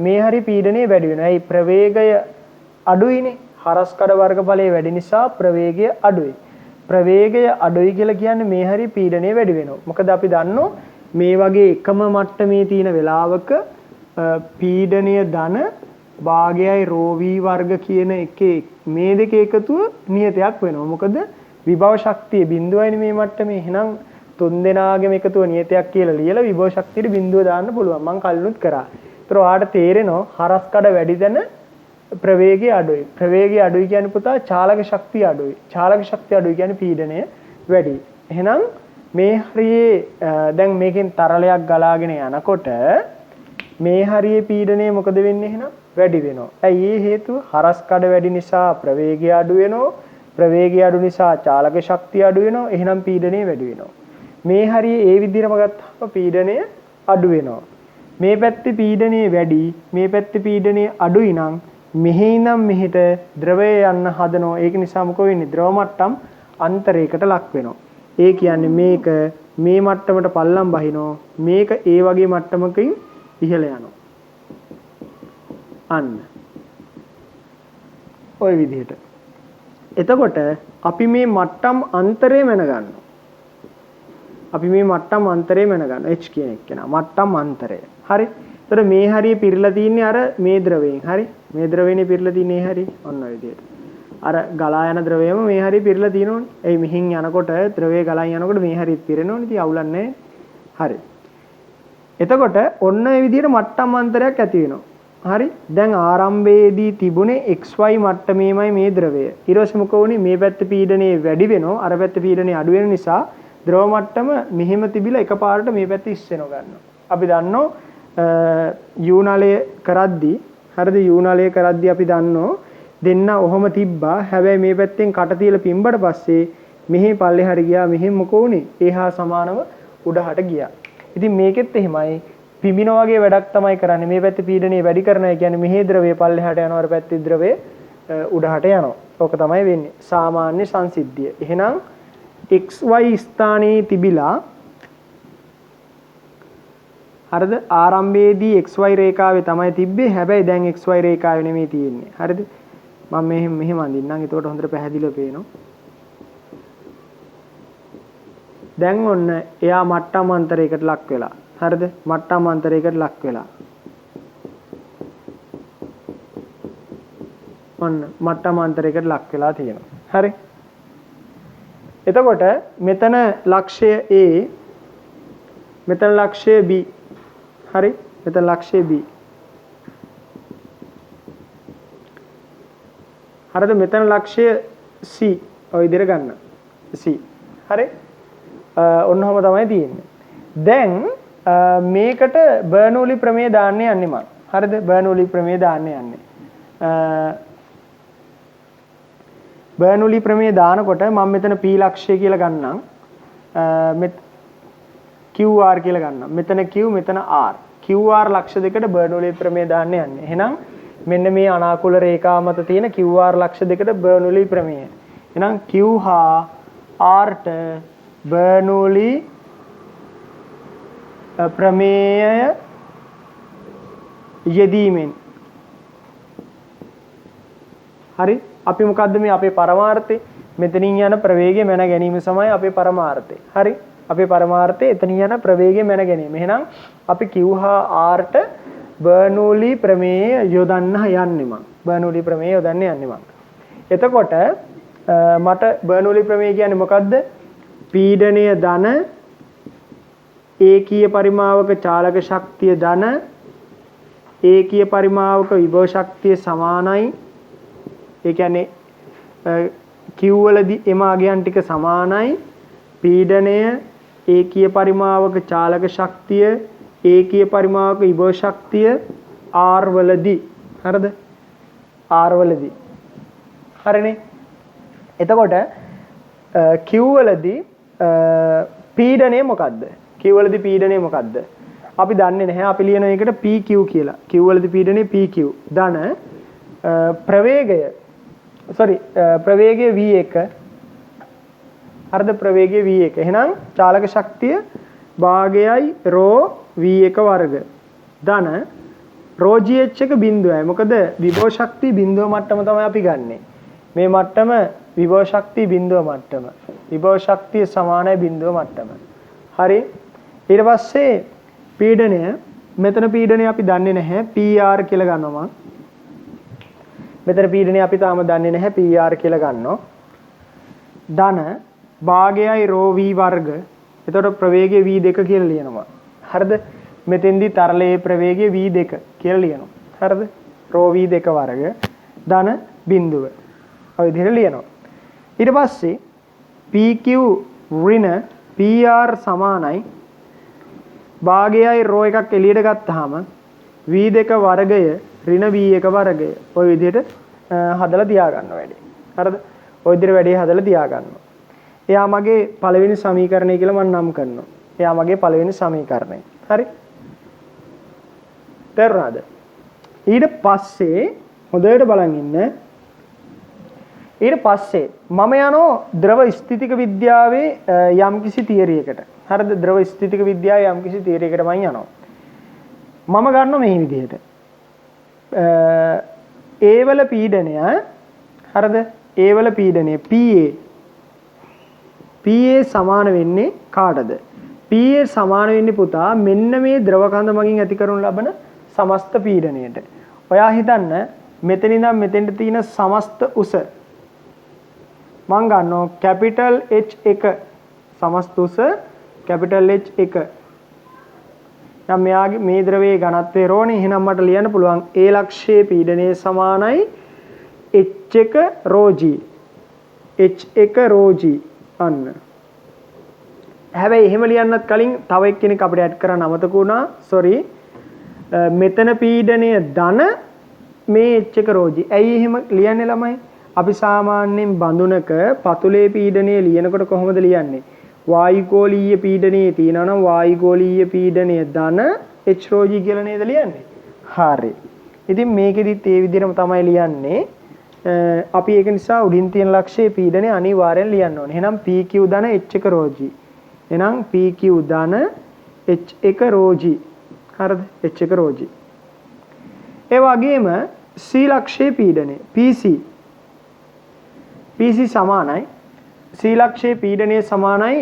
මේ හරිය පීඩනය වැඩි වෙනවා. ඒ ප්‍රවේගය අඩුයිනේ. හරස්කඩ වර්ගඵලයේ වැඩි නිසා ප්‍රවේගය අඩුයි. ප්‍රවේගය අඩුයි කියලා කියන්නේ මේ හරිය පීඩනය වැඩි වෙනවා. මොකද අපි දන්නෝ මේ වගේ එකම මට්ටමේ තියෙන වෙලාවක පීඩනය ධන භාගයයි රෝ v වර්ග කියන එකේ මේ දෙක එකතුව නියතයක් වෙනවා. මොකද විභව ශක්තිය බිඳුවයිනේ මේ මට්ටමේ. එහෙනම් තුන් දෙනාගේම එකතුව නියතයක් කියලා ලියලා විභව ශක්තියට බිඳුව දාන්න පුළුවන්. මම කලිනුත් කරා. ඒතර ඔයාලට තේරෙනවා හරස් කඩ වැඩි දැන ප්‍රවේගය අඩුයි. ප්‍රවේගය අඩුයි කියන්නේ පුතා චාලක ශක්තිය අඩුයි. චාලක ශක්තිය අඩුයි කියන්නේ පීඩනය වැඩි. එහෙනම් මේ හරියේ දැන් මේකෙන් තරලයක් ගලාගෙන යනකොට මේ හරියේ පීඩනය මොකද වෙන්නේ එහෙනම් වැඩි වෙනවා. ඇයි ඒ හේතුව? හරස් කඩ වැඩි නිසා ප්‍රවේගය අඩු වෙනවා. ප්‍රවේගය අඩු නිසා චාලක ශක්තිය අඩු වෙනවා. එහෙනම් පීඩනය වැඩි වෙනවා. මේ හරියේ ඒ විදිහටම ගත්තාම පීඩනය අඩු වෙනවා. මේ පැත්තේ පීඩනය වැඩි, මේ පැත්තේ පීඩනය අඩුයි නම් මෙහි ඉඳන් මෙහෙට ද්‍රවය යන්න හදනවා. ඒක නිසා මොකෝ වෙන්නේ? ද්‍රව මට්ටම් අන්තරයකට ලක් වෙනවා. ඒ කියන්නේ මේක මේ මට්ටමට පල්ලම් බහිනවා. මේක ඒ වගේ මට්ටමකින් ඉහළ යනවා. අන්න. ওই විදිහට. එතකොට අපි මේ මට්ටම් අන්තරය මැනගන්නවා. අපි මේ මට්ටම් අන්තරය මැනගන්නවා. H කියන එක නා මට්ටම් අන්තරය. හරි. එතකොට මේ හරිය පිරලා තින්නේ අර මේ ද්‍රවයෙන්. හරි. මේ ද්‍රවයනේ පිරලා තින්නේ හරි. ඔන්න ඔය විදිහට. අර ගලා යන ද්‍රවයම මේ හරිය පිරලා තියෙනවනේ. ඒ මිහින් යනකොට ද්‍රවය ගලා යනකොට මේ හරියත් පිරෙනවනේ. ඉතින් අවුලක් නැහැ. හරි. එතකොට ඔන්න ඒ විදිහට මට්ටම් අන්තරයක් ඇති වෙනවා. හරි. දැන් ආරම්භයේදී තිබුණේ XY මට්ටමේමයි මේ ද්‍රවය. ඊට පස්සේ මොකෝ වුනේ මේ පැත්තේ පීඩනය වැඩි වෙනවා. අර පැත්තේ පීඩනය අඩු වෙන නිසා ද්‍රව මට්ටම මෙහෙම තිබිලා එකපාරට මේ පැත්තේ ඉස්සෙනව ගන්නවා. අපි දන්නෝ U නලය කරද්දී හරිද U නලය කරද්දී අපි දන්නෝ දෙන්න ඔහොම තිබ්බා. හැබැයි මේ පැත්තෙන් කට තියලා පිම්බට පස්සේ මෙහි පල්ලෙහාට ගියා. මෙහෙම මොකෝ වුනේ? ඒහා සමානව උඩහට ගියා. ඉතින් මේකෙත් එහෙමයි. පිඹින වගේ වැඩක් තමයි කරන්නේ. මේ පැත්තේ පීඩනය වැඩි කරනවා. කියන්නේ මෙහි ද්‍රවය පල්ලෙහාට යනවා. අර පැත්තේ ද්‍රවය උඩහට යනවා. ඕක තමයි වෙන්නේ. සාමාන්‍ය සංසිද්ධිය. එහෙනම් XY ස්ථානයේ තිබිලා හරිද? ආරම්භයේදී XY රේඛාවේ තමයි තිබ්බේ. හැබැයි දැන් XY රේඛාවේ නෙමෙයි තියෙන්නේ. හරිද? මම මෙහෙම අඳින්නම්. ඒකට හොඳට පැහැදිලිව පේනවා. දැන් ඔන්න එයා මට්ටම් අන්තරයකට ලක් වෙලා. හරිද? මට්ටම් අන්තරයකට ලක් වෙලා. ඔන්න මට්ටම් අන්තරයකට ලක් වෙලා තියෙනවා. හරි? එතකොට මෙතන ලක්ෂය A, මෙතන ලක්ෂය B. හරි? මෙතන ලක්ෂය B. හරිද? මෙතන ලක්ෂය C. ඔය විදිහට ගන්න. C. හරි? ඔන්නෝම තමයි තියෙන්නේ. දැන් මේකට බර්නෝලි ප්‍රමේය දාන්න යන්නේ මම. හරිද? බර්නෝලි ප්‍රමේය දාන්න යන්නේ. බර්නෝලි ප්‍රමේය දානකොට මම මෙතන P ලක්ෂය කියලා ගන්නම්. QR කියලා ගන්නම්. මෙතන Q මෙතන R. QR ලක්ෂ දෙකට බර්නෝලි ප්‍රමේය දාන්න යන්නේ. එහෙනම් මෙන්න මේ අනාකූල රේඛාව මත තියෙන QR ලක්ෂ දෙකට බර්නෝලි ප්‍රමේය. එහෙනම් Q හා R ට බර්නෝලි ප්‍රමේය යෙදීමෙන් හරි අපි මොකද්ද මේ අපේ පරමාර්ථය මෙතනින් යන ප්‍රවේගය මැන ගැනීම තමයි අපේ පරමාර්ථය. හරි අපේ පරමාර්ථය එතනින් යන ප්‍රවේගය මැන ගැනීම. එහෙනම් අපි Q හා R ට බර්නෝලි ප්‍රමේය යොදන්න යන්නේ මම. බර්නෝලි ප්‍රමේය යොදන්න යන්නේ මම. එතකොට මට බර්නෝලි ප්‍රමේය කියන්නේ මොකද්ද? පීඩනය ධන ඒකීය පරිමාවක චාලක ශක්තිය ධන ඒකීය පරිමාවක විභව ශක්තිය සමානයි. ඒ කියන්නේ Q වලදී එම අගයන් ටික සමානයි. පීඩනය ඒකීය පරිමාවක චාලක ශක්තිය ඒකීය පරිමාවක විභව ශක්තිය R වලදී. හරිද? R වලදී. හරිනේ. එතකොට Q වලදී පීඩනය මොකද්ද? Q වලදී පීඩනය මොකද්ද? අපි දන්නේ නැහැ. අපි ලියන එකට PQ කියලා. Q වලදී පීඩනය PQ. ධන ප්‍රවේගය ප්‍රවේගය V1. හරිද? ප්‍රවේගය V1. එහෙනම් චාලක ශක්තිය භාගයයි ρ V1 වර්ග. ධන ρ GH එක බිඳුවයි. මොකද විභව ශක්තිය බිඳුව මට්ටම තමයි අපි ගන්නෙ. මේ මට්ටම විභව ශක්තිය බිඳුව මට්ටම. විභව ශක්තිය සමානයි බිඳුව මට්ටම. හරි? ඊට පස්සේ පීඩනය මෙතන පීඩනය අපි දන්නේ නැහැ PR කියලා ගන්නවා. මෙතන පීඩනය අපි තාම දන්නේ නැහැ PR කියලා ගන්නවා. ධන භාගයයි ρ v වර්ග. එතකොට ප්‍රවේගය v2 කියලා ලියනවා. හරිද? මෙතෙන්දී තරලයේ ප්‍රවේගය v2 කියලා ලියනවා. හරිද? ρ v2 වර්ග ධන බිඳුව. ඔය විදිහට ලියනවා. ඊට පස්සේ PQ ඍණ PR සමානයි භාගයයි ρ එකක් එළියට ගත්තාම v2 වර්ගය ඍණ v1 වර්ගය. ඔය විදිහට හදලා තියා ගන්න වැඩි. හරිද? ඔය විදිහට වැඩි හදලා තියා ගන්නවා. එයා මගේ පළවෙනි සමීකරණය කියලා මම නම් කරනවා. එයා මගේ පළවෙනි සමීකරණය. හරි? තේරුණාද? ඊට පස්සේ හොඳට බලන් ඉන්න. ඊට පස්සේ මම යනවා ද්‍රව ස්ථිතික විද්‍යාවේ යම්කිසි තියරි එකට. හරිද? ද්‍රව ස්ථිතික විද්‍යාවේ යම්කිසි තියරි එකට මම යනවා. මම ගන්නවා මේ විදිහට. A වල පීඩනය හරිද? A වල පීඩනය PA සමාන වෙන්නේ කාටද? PA සමාන වෙන්නේ පුතා මෙන්න මේ ද්‍රව කඳ මගින් ඇති කරනු ලබන සමස්ත පීඩනයට. ඔයා හිතන්න මෙතන ඉඳන් මෙතෙන්ට තියෙන සමස්ත උස මම ගන්නවා කැපිටල් H1 සමස්ත උස කැපිටල් H1. දැන් මෙයාගේ මේ ද්‍රවයේ ඝනත්වය රෝනේ. එහෙනම් මට ලියන්න පුළුවන් A ලක්ෂයේ පීඩනය සමානයි H1 ρg. H1 ρg අන්න. හැබැයි එහෙම ලියන්නත් කලින් තව එක්කෙනෙක් අපිට ඇඩ් කරන්න අමතක වුණා. sorry. මෙතන පීඩනය ධන මේ H1 ρg. ඇයි එහෙම ලියන්නේ ළමයි? අපි සාමාන්‍යයෙන් බඳුනක පතුලේ පීඩනය ලියනකොට කොහොමද ලියන්නේ? වායුගෝලීය පීඩනයේ තියෙනවා නම් වායුගෝලීය පීඩනය ධන H ρg කියලා නේද ලියන්නේ? හරි. ඉතින් මේකෙදිත් ඒ විදිහටම තමයි ලියන්නේ. අපි ඒක නිසා උඩින් තියෙන ලක්ෂයේ පීඩනය අනිවාර්යෙන් ලියන්න ඕනේ. එහෙනම් PQ ධන H1 ρg. එහෙනම් PQ ධන H1 ρg. හරිද? H1 ρg. ඒ වගේම C ලක්ෂයේ පීඩනය PC සමානයි C ලක්ෂයේ පීඩනය සමානයි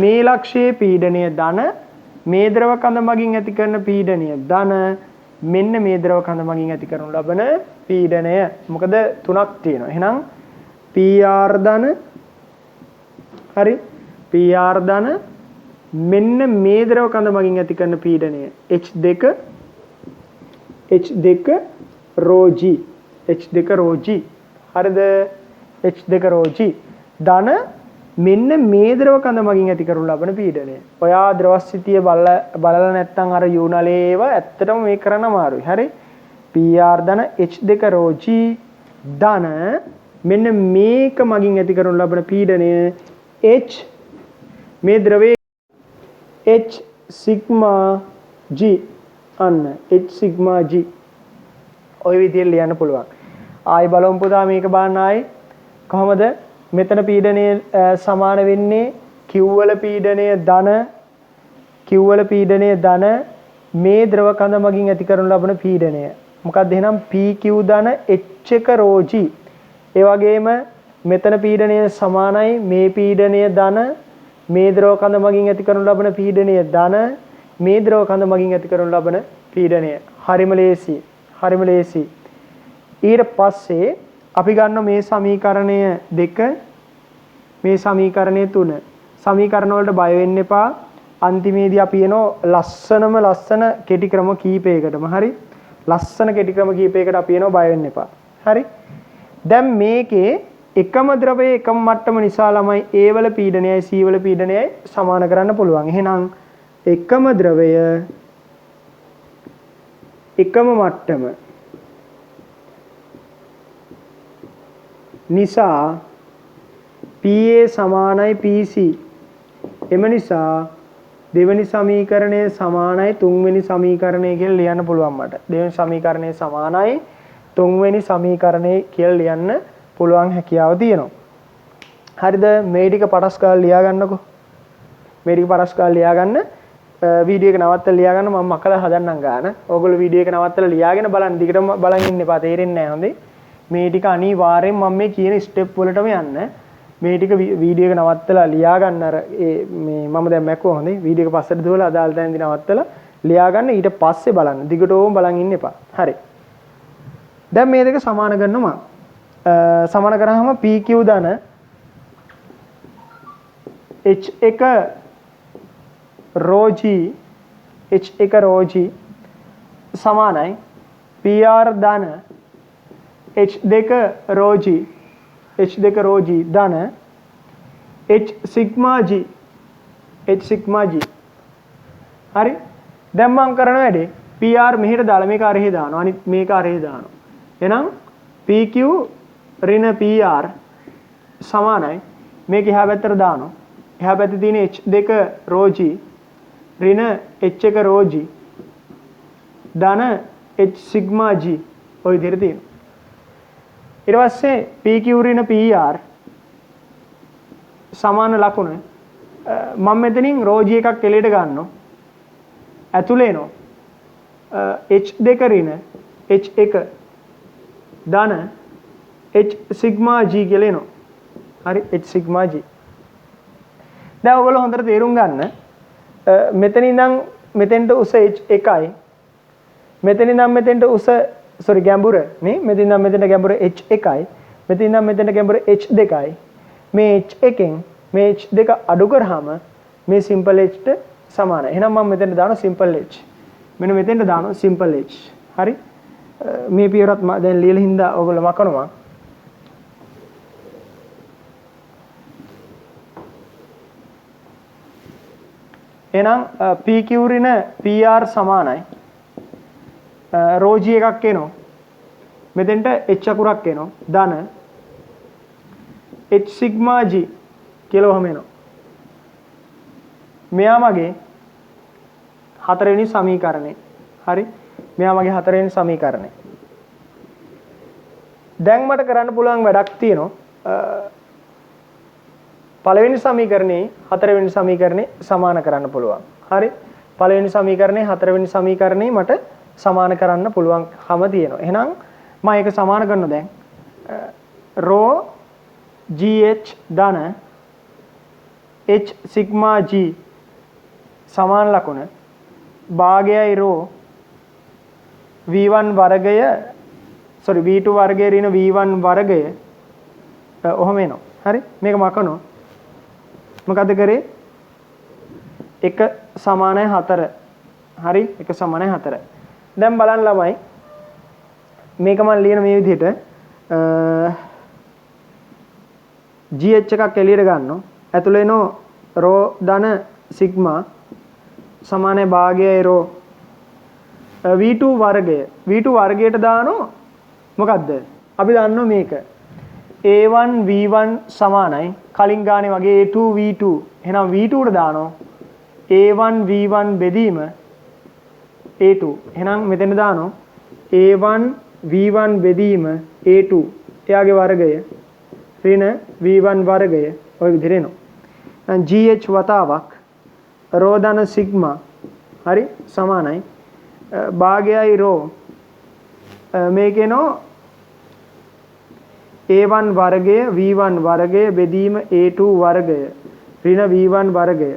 මේ ලක්ෂයේ පීඩනය ධන මේ ද්‍රව කඳ මගින් ඇති කරන පීඩනය ධන මෙන්න මේ ද්‍රව කඳ මගින් ඇති කරනු ලබන පීඩනය. මොකද තුනක් තියෙනවා. එහෙනම් PR ධන හරි PR ධන මෙන්න මේ ද්‍රව කඳ මගින් ඇති කරන පීඩනය H2 ρg හරිද? H2 ρg ධන මෙන්න මේ ද්‍රව කඳ මගින් ඇති කරනු ලබන පීඩනය. ඔයා ද්‍රවස්ථිතිය බලලා නැත්නම් අර යූනලේ ඒවා ඇත්තටම මේක කරන්න අමාරුයි. හරි? PR ධන H2 ρg ධන මෙන්න මේක මගින් ඇති කරනු ලබන පීඩනය H මේ ද්‍රවයේ H සිග්මා G අන්න H සිග්මා G ඔය විදිහට ලියන්න පුළුවන්. ආයි බලමු පුතා මේක බලන්න ආයි කොහොමද? මෙතන පීඩනය සමාන වෙන්නේ Q වල පීඩනය ධන මේ ද්‍රව කඳ මගින් ඇති කරනු ලබන පීඩනය. මොකක්ද එහෙනම් PQ ධන H1 ρg. ඒ වගේම මෙතන පීඩනය සමානයි මේ පීඩනය ධන මේ ද්‍රව කඳ මගින් ඇති කරනු ලබන පීඩනය ධන මේ ද්‍රව කඳ මගින් ඇති කරනු ලබන පීඩනය. හරිම ලේසි. ඊට පස්සේ අපි ගන්න මේ සමීකරණය 2 මේ සමීකරණය 3 සමීකරණ වලට බය වෙන්න එපා. අන්තිමේදී අපි එනෝ ලස්සන කෙටි ක්‍රම කීපයකටම. හරි? ලස්සන කෙටි ක්‍රම කීපයකට අපි එනෝ බය වෙන්න එපා. හරි? දැන් මේකේ එකම ද්‍රවයේ එකම මට්ටම නිසා ළමයි A වල පීඩනයයි C වල පීඩනයයි සමාන කරන්න පුළුවන්. එහෙනම් එකම ද්‍රවය එකම මට්ටම නිසා PA සමානයි PC. එම නිසා දෙවෙනි සමීකරණය සමානයි තුන්වෙනි සමීකරණය කියලා ලියන්න පුළුවන් මට. දෙවෙනි සමීකරණය සමානයි තුන්වෙනි සමීකරණය කියලා ලියන්න පුළුවන් හැකියාව තියෙනවා. හරිද? මේ ටික පටස් ගාලා ලියා ගන්නකෝ. මේ ටික පටස් ගාලා ලියා ගන්න. වීඩියෝ එක නවත්තලා ලියා ගන්න. මම මකලා හදන්නම් ගාන. ඕගොල්ලෝ වීඩියෝ එක නවත්තලා ලියාගෙන බලන්න. දිගටම බලන් ඉන්න එපා. තේරෙන්නේ නැහැ හොඳේ. මේ ටික අනිවාර්යෙන් මම මේ කියන ස්ටෙප් වලටම යන්න. මේ ටික වීඩියෝ එක නවත්තලා ලියා ගන්න අර මේ මම දැන් මැකුවා හොඳේ වීඩියෝ එක පස්සට දුවලා අදාළ තැනදී නවත්තලා ලියා ගන්න ඊට පස්සේ බලන්න දිගටම බලන් ඉන්න එපා හරි දැන් මේ දෙක සමාන කරනවා සමාන කරාම PQ ධන H1 ρg H1 ρg සමානයි PR ධන H2 ρg H2 ρg ධන H sigma g H sigma g හරි දැන් මම කරන වැඩේ PR මෙහෙට දාලා මේක අරහෙ දානවා අනිත් මේක අරහෙ දානවා එහෙනම් PQ ඍණ PR සමානයි මේක එහා පැත්තට දානවා එහා පැත්තේ තියෙන H2 ρg ඍණ H1 ρg ධන H sigma g ඔය විදිහට තියෙනවා ඊට පස්සේ PQ ඍණ PR සමාන ලකුණ මම මෙතනින් ρg එකක් එළියට ගන්නවා ඇතුලේ එනවා H2 ඍණ H1 ධන H sigma g කියලා එනවා හරි H sigma g දැන් ඔයගොල්ලෝ හොඳට තේරුම් ගන්න මෙතන ඉඳන් මෙතෙන්ට උස H1යි මෙතන ඉඳන් මෙතෙන්ට උස ගැඹුර නේ මෙතන ඉඳන් මෙතෙන්ට ගැඹුර H1යි මෙතන ඉඳන් මෙතෙන්ට ගැඹුර H2යි මේ H1කින් මේ H2 අඩු කරාම මේ simple H ට සමානයි එහෙනම් මම මෙතෙන්ට දානවා simple H මෙන්න මෙතෙන්ට දානවා simple H හරි මේ පියවරත් දැන් ලියලා හින්දා ඔයගොල්ලෝ මකනවා එහෙනම් PQ ඍණ PR සමානයි ρg එකක් එනවා මෙතෙන්ට H අකුරක් එනවා ධන H sigma g කියලා ඔහම එනවා මෙයා මගේ හතරවෙනි සමීකරණය හරි මෙයා මගේ හතරවෙනි සමීකරණය දැන් මට කරන්න පුළුවන් වැඩක් තියෙනවා පළවෙනි සමීකරණේ හතරවෙනි සමීකරණේ සමාන කරන්න පුළුවන් හරි පළවෙනි සමීකරණේ හතරවෙනි සමීකරණේ මට සමාන කරන්න පුළුවන්කම තියෙනවා එහෙනම් මම ඒක සමාන කරනවා දැන් ρ gh ධන h sigma g සමාන ලකුණ භාගයයි ρ v1 වර්ගය v2 වර්ගය ඍණ v1 වර්ගය ඔහම එනවා හරි මේක මකනවා මොකද කරේ 1 සමානයි 4 හරි 1 සමානයි 4 දැන් බලන්න ළමයි මේක මම ලියන මේ විදිහට GH එකක් එළියට ගන්නවා ඇතුළේ එන ρ ධන සිග්මා සමානයි භාගයයි ρ v2 වර්ගය v2 වර්ගයට දානවා මොකද්ද අපි දන්නවා මේක a1 v1 සමානයි කලින් ගානේ වගේ a2 v2 එහෙනම් v2 ට දානවා a1 v1 බෙදීම a2 එහෙනම් මෙතන දානවා a1 v1 බෙදීම a2 එයාගේ වර්ගය ඍණ v1 වර්ගය ඔය විදිහට එනවා දැන් gh වතාවක් ρ ධන සිග්මා හරි සමානයි භාගයයි ρ මේකේනෝ a1 වර්ගය v1 වර්ගය බෙදීම a2 වර්ගය ඍණ v1 වර්ගය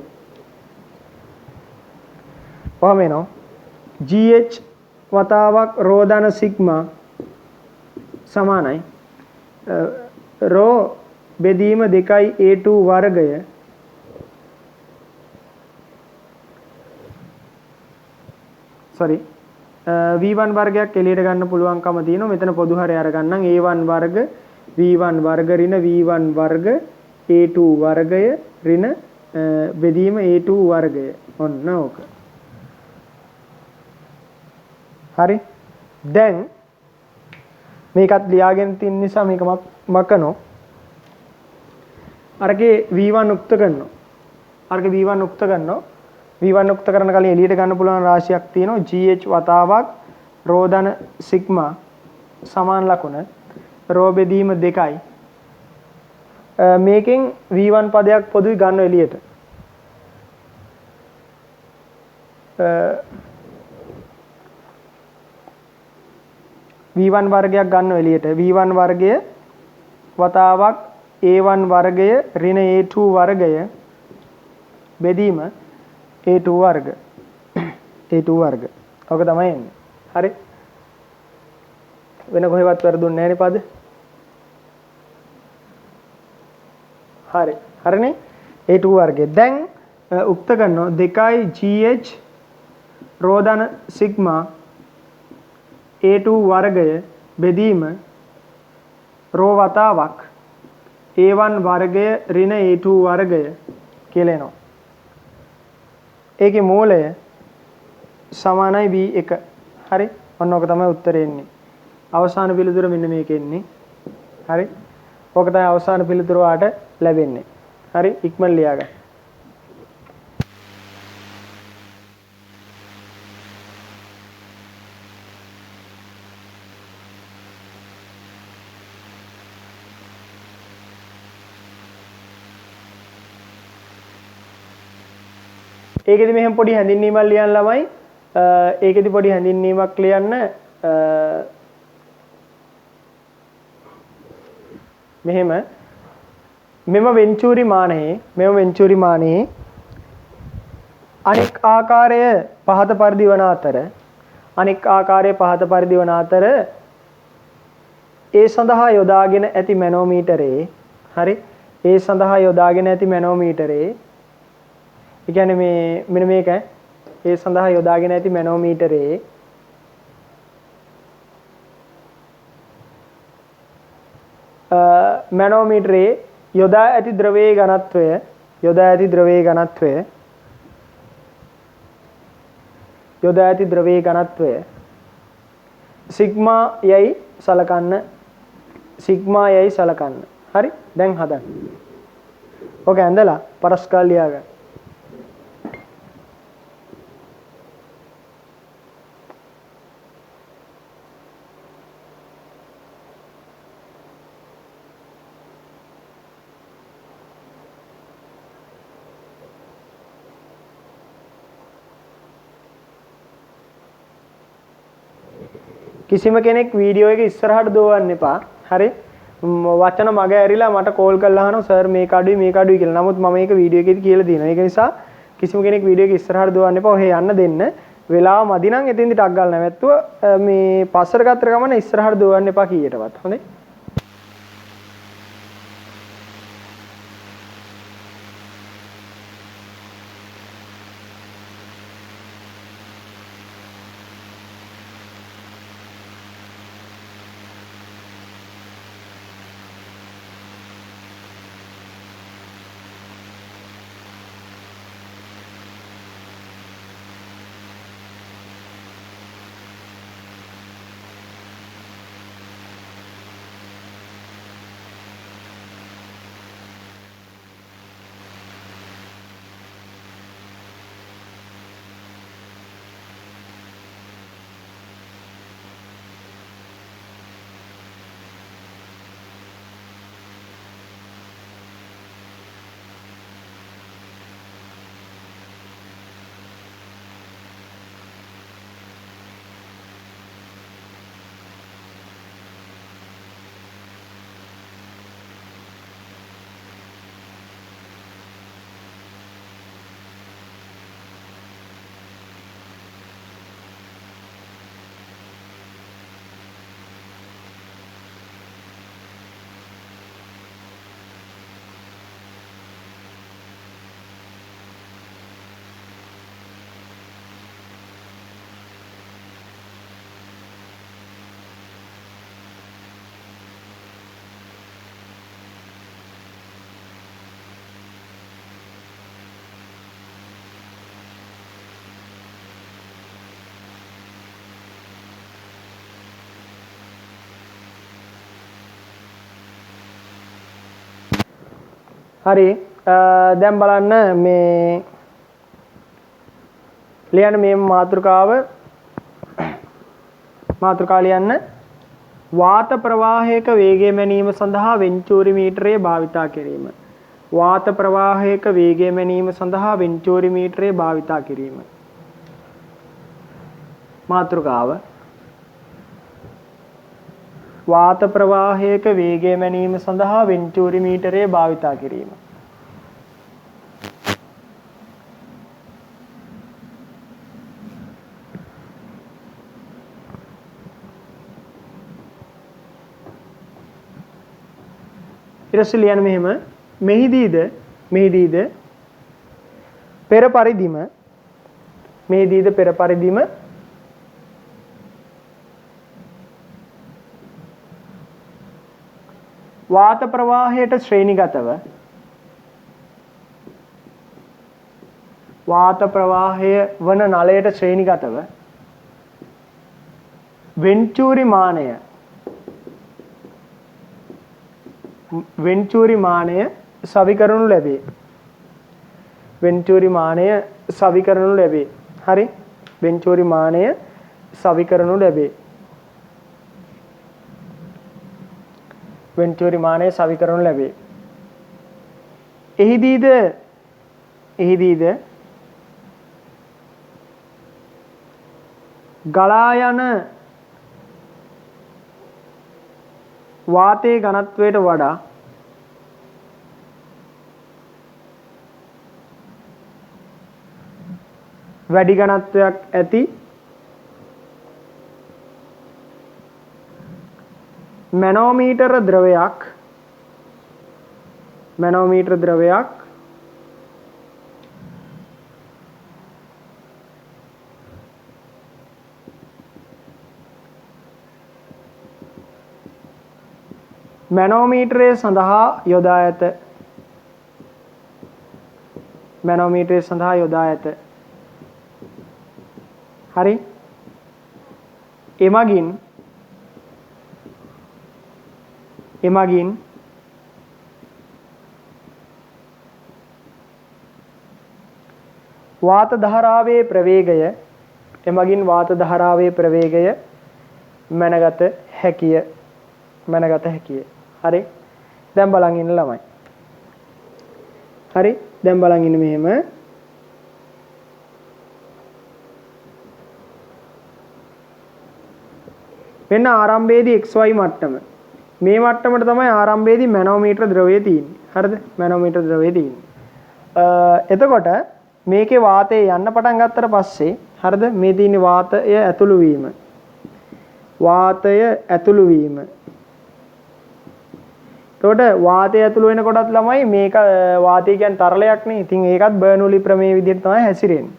කොහොම එනවා gh වතාවක් ρ ධන සිග්මා සමානයි ρ බෙදීම 2යි a2 වර්ගය v1 වර්ගයක් එළියට ගන්න පුළුවන්කම තියෙනවා මෙතන පොදු හරය අරගන්නම් a1 වර්ග v1 වර්ග ඍණ v1 වර්ග a2 වර්ගය ඍණ බෙදීම a2 වර්ගය ඔන්න ඕක හරි දැන් මේකත් ලියාගෙන තින් නිසා මේක මකනෝ අරගේ v1 උක්ත කරනවා අරගේ v1 උක්ත කරනවා v1 උක්ත කරන කලින් එළියට ගන්න පුළුවන් රාශියක් තියෙනවා gh වතාවක් ρ ධන සිග්මා සමාන ලකුණ ρ බෙදීම 2යි මේකෙන් v1 පදයක් පොදුයි ගන්න එළියට v1 වර්ගයක් ගන්න එළියට v1 වර්ගය වතාවක් a1 වර්ගය ඍණ a2 වර්ගය බෙදීම a2 වර්ග a2 වර්ග. ඔක තමයි එන්නේ. හරි. වෙන කොහෙවත් වැරදුන්නේ නැහැ නේ පද. හරි. හරිනේ. a2 වර්ගය. දැන් උක්ත කරනවා 2යි gh රෝධන සිග්මා a2 වර්ගය බෙදීම රෝ වතාවක් a1 වර්ගය ඍණ a2 වර්ගය කියලා එනවා. ඒකේ මූලය සමානයි b1. හරි. ඔන්න ඔක තමයි උත්තරේ එන්නේ. අවසාන පිළිතුර මෙන්න මේක එන්නේ. හරි. ඔක තමයි අවසාන පිළිතුර වාට ලැබෙන්නේ. හරි. ඉක්මන් ලියා ගන්න. ඒකෙදි මෙහෙම පොඩි හැඳින්වීමක් ලියන්න ළමයි. ඒකෙදි පොඩි හැඳින්වීමක් ලියන්න මෙහෙම මෙම වෙන්චූරි මානයේ අනෙක් ආකාරය පහත පරිදි වන අතර ඒ සඳහා යොදාගෙන ඇති මැනෝමීටරේ හරි ඒ සඳහා යොදාගෙන ඇති මැනෝමීටරේ ඒ කියන්නේ මේ මෙන්න මේක ඒ සඳහා යොදාගෙන ඇති මැනෝමීටරේ මැනෝමීටරේ යොදා ඇති ද්‍රවයේ ඝනත්වය සිග්මා යයි සලකන්න හරි දැන් හදන්න. ඔක ඇඳලා පරස්කාර ලියා ගන්න. කිසිම කෙනෙක් වීඩියෝ එක ඉස්සරහට දුවන්න එපා. හරි. වචන මග ඇරිලා මට කෝල් කරලා අහනවා සර් මේක අඩුයි කියලා. නමුත් මම මේක වීඩියෝ එකේදී කියලා දිනවා. ඒක නිසා කිසිම කෙනෙක් වීඩියෝ එක ඉස්සරහට දුවන්න එපා. ඔහෙ යන්න දෙන්න. වෙලාව මදි නම් එතෙන්දි ටක් ගාලා නැවැත්තුව මේ පස්සට ගත්තර ගමන ඉස්සරහට දුවන්න එපා කීයටවත්. හොඳයි. හරි දැන් බලන්න මේ ලියන්න මේ මාතෘකාව ලියන්න වාත ප්‍රවාහයක වේගය මැනීම සඳහා වෙන්චූරි මීටරය භාවිතා කිරීම. වාත ප්‍රවාහයක වේගය මැනීම සඳහා වෙන්චූරි මීටරය භාවිතා කිරීම. මාතෘකාව වාත ප්‍රවාහයක වේගය මැනීම සඳහා වෙන්චූරි මීටරය භාවිතා කිරීම. ඊට ලියන්න මෙහෙම මෙහිදීද පෙර පරිදිම වාත ප්‍රවාහයට ශ්‍රේණිගතව වාත ප්‍රවාහය වන නලයට ශ්‍රේණිගතව වෙන්චූරි මානය සවිකරනු ලැබේ. වෙන්චූරි මානය සවිකරනු ලැබේ. හරි. වෙන්චූරි මානය සවිකරනු ලැබේ. වෙන්චූරි මානය සවිකරනු ලැබේ. එහිදීද ගලා යන වාතයේ ඝනත්වයට වඩා වැඩි ඝනත්වයක් ඇති මැනෝමීටර ද්‍රවයක් මැනෝමීටරය සඳහා යොදා ඇත. හරි. එමගින් වාත ධාරාවේ ප්‍රවේගය මැනගත හැකිය. හරි. දැන් බලන් ඉන්න ළමයි. හරි. දැන් බලන් ඉන්න මෙහෙම. මෙන්න ආරම්භයේදී XY මට්ටම. මේ මට්ටමට තමයි ආරම්භයේදී මැනෝමීටර ද්‍රවය තියෙන්නේ. හරිද? මැනෝමීටර ද්‍රවය තියෙන්නේ. එතකොට මේකේ වාතය යන්න පටන් ගත්තට පස්සේ හරිද? මේ තියෙන්නේ වාතය ඇතුළු වීම. එතකොට වාතය ඇතුළු වෙනකොටත් ළමයි මේක වාතය කියන්නේ තරලයක් නේ. ඉතින් ඒකත් බර්නූලි ප්‍රමේය විදිහට තමයි හැසිරෙන්නේ.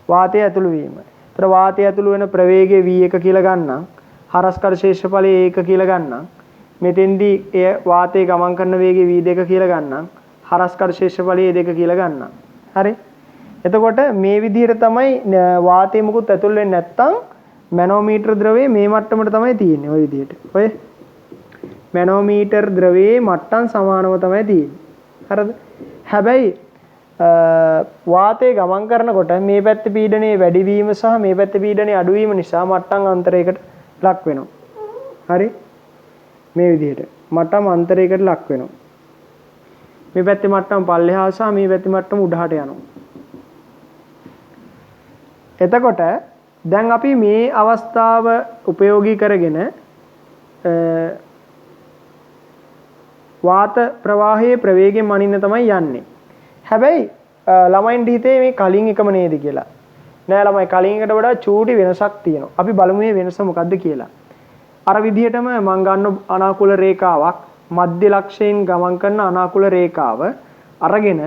වාතය ඇතුළු වීම. ඒතර වාතය ඇතුළු වෙන ප්‍රවේගය v1 කියලා ගන්නම්. හරස්කර ශේෂ්ඨඵලය 1 කියලා ගන්නම්. මෙතෙන්දී එය වාතයේ ගමන් කරන වේගය v2 කියලා ගන්නම්. හරස්කර ශේෂ්ඨඵලය 2 කියලා ගන්නම්. හරි. එතකොට මේ විදිහට තමයි වාතයේ මුකුත් ඇතුල් වෙන්නේ නැත්තම් මැනෝමීටර ද්‍රවයේ මේ මට්ටමට තමයි තියෙන්නේ ওই විදිහට. ඔය මැනෝමීටර ද්‍රවයේ මට්ටම් සමානව තමයි තියෙන්නේ. හරිද? හැබැයි වාතයේ ගමන් කරනකොට මේ පැත්තේ පීඩනයේ වැඩි වීම සහ මේ පැත්තේ පීඩනයේ අඩු වීම නිසා මට්ටම් අන්තරයකට ලක් වෙනවා. හරි? මේ විදිහට මට්ටම් අන්තරයකට ලක් වෙනවා. මේ පැත්තේ මට්ටම් පල්ලෙහා සහ මේ පැත්තේ මට්ටම උඩහට යනවා. එතකොට දැන් අපි මේ අවස්ථාව උපයෝගී කරගෙන වාත ප්‍රවාහයේ ප්‍රවේගයෙන් මනින්න තමයි යන්නේ. හැබැයි ළමයින්ට හිතේ මේ කලින් එකම නේද කියලා. නෑ ළමයි, කලින් එකට වඩා චූටි වෙනසක් තියෙනවා. අපි බලමු මේ වෙනස මොකද්ද කියලා. අර විදිහටම මම ගන්න අනාකූල රේඛාවක් මධ්‍ය ලක්ෂයෙන් ගමන් කරන අනාකූල රේඛාව අරගෙන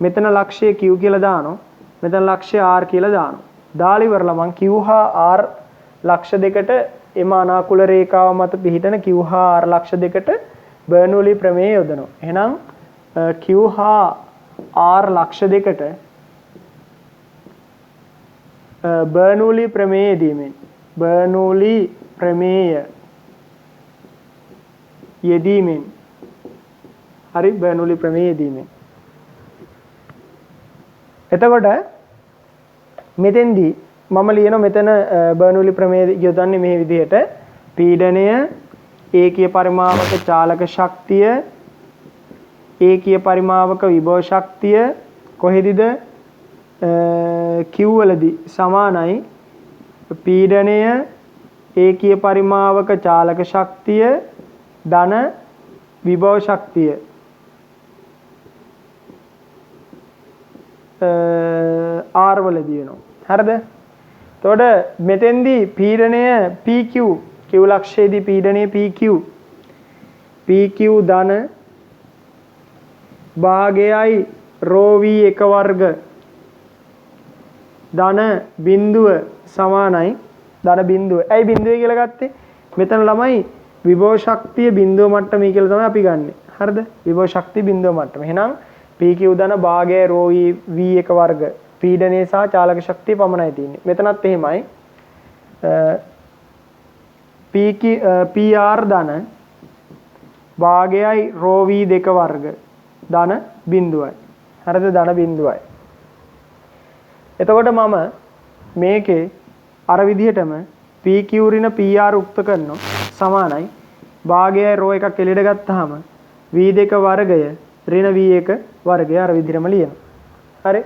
මෙතන ලක්ෂය Q කියලා දානවා. මෙතන ලක්ෂය R කියලා දානවා. දාලා ඉවරලා මම Q හා R ලක්ෂ දෙකට එම අනාකූල රේඛාව මත පිහිටන Q හා R ලක්ෂ දෙකට බර්නූලි ප්‍රමේය යොදනවා. එහෙනම් Q හා R ලක්ෂ දෙකට බර්නූලි ප්‍රමේය යෙදීමෙන් හරි බර්නූලි ප්‍රමේය යෙදීමෙන් එතකොට මෙතෙන්දී මම ලියන මෙතන බර්නූලි ප්‍රමේය යොදන්නේ මේ විදිහට පීඩනය ඒකීය පරිමාවක චාලක ශක්තිය ඒකීය පරිමාවක විභව ශක්තිය කොහෙදද Q වලදී සමානයි පීඩනය ඒකීය පරිමාවක චාලක ශක්තිය ධන විභව ශක්තිය R වලදී වෙනවා. හරිද? එතකොට මෙතෙන්දී පීඩනය PQ Q ලක්ෂයේදී පීඩනය PQ ධන භාගයයි රෝ v1 වර්ග ධන බිඳුව සමානයි ධන බිඳුව. ඇයි බිඳුව කියලා ගත්තේ? මෙතන ළමයි විභව ශක්තිය බිඳුව මට්ටමයි කියලා තමයි අපි ගන්නෙ. හරිද? විභව ශක්තිය බිඳුව මට්ටම. එහෙනම් PQ ධන භාගය රෝ v1 වර්ග පීඩනය සහ චාලක ශක්තිය පමණයි තියෙන්නේ. මෙතනත් එහෙමයි. PR ධන භාගයයි රෝ v2 වර්ග ධන බිඳුවයි. හරිද? ධන බිඳුවයි. එතකොට මම මේකේ අර විදිහටම PQ ඍණ PR උක්ත කරනවා සමානයි භාගයයි රෝ එකක් එළියට ගත්තාම v2 වර්ගය ඍණ v1 වර්ගය අර විදිහටම ලියනවා. හරි?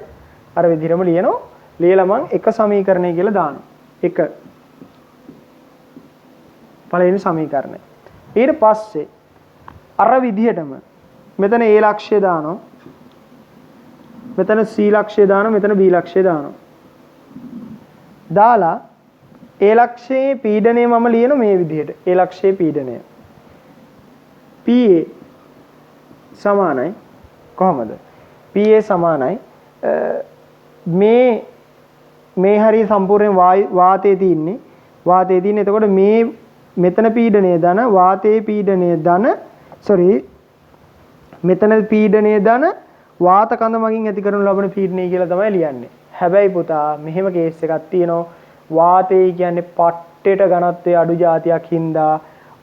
අර විදිහටම ලියනවා. ලියලා මම එක සමීකරණය කියලා දානවා. එක පළවෙනි සමීකරණය. ඊට පස්සේ අර විදිහටම මෙතන A ලක්ෂය දානවා. මෙතන C ලක්ෂය දානවා. මෙතන B ලක්ෂය දානවා. දාලා A ලක්ෂයේ පීඩනය මම ලියන මේ විදිහට. A ලක්ෂයේ පීඩනය PA සමානයි කොහමද? PA සමානයි මේ හරිය සම්පූර්ණයෙන් වාතයේ තියෙන්නේ. වාතයේ තියෙන. එතකොට මේ මෙතන පීඩනය ධන වාතයේ පීඩනය ධන මෙතන පීඩනය ධන වාත කඳ මගින් ඇති කරනු ලබන පීඩනය කියලා තමයි ලියන්නේ. හැබැයි පුතා මෙහෙම කේස් එකක් තියෙනවා. වාතය කියන්නේ පට්ටේට ඝනත්වයේ අඩු જાතියක් හින්දා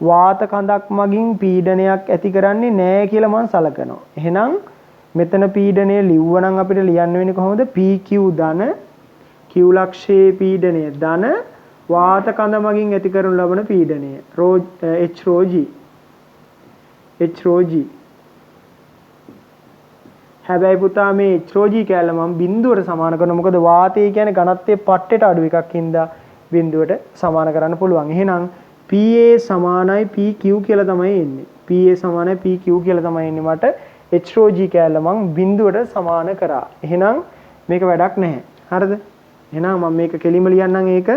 වාත කඳක් මගින් පීඩනයක් ඇති කරන්නේ නැහැ කියලා මම සලකනවා. එහෙනම් මෙතන පීඩනය ලිව්වනම් අපිට ලියන්න වෙන්නේ කොහොමද? PQ ධන Q ලක්ෂයේ පීඩනය ධන වාත කඳ මගින් ඇති කරනු ලබන පීඩනය H rho G. හැබැයි පුතා මේ H rho G කැලල මම බිඳුවට සමාන කරනවා. මොකද වාතය කියන්නේ ඝනත්වයේ පට්ටේට අඩු එකක් හින්දා බිඳුවට සමාන කරන්න පුළුවන්. එහෙනම් PA සමානයි PQ කියලා තමයි එන්නේ. PA සමානයි PQ කියලා තමයි එන්නේ. මට H rho G කැලල මම බිඳුවට සමාන කරා. එහෙනම් මේක වැඩක් නැහැ. හරිද? එහෙනම් මම මේක කෙලිම ලියන්නම්. ඒක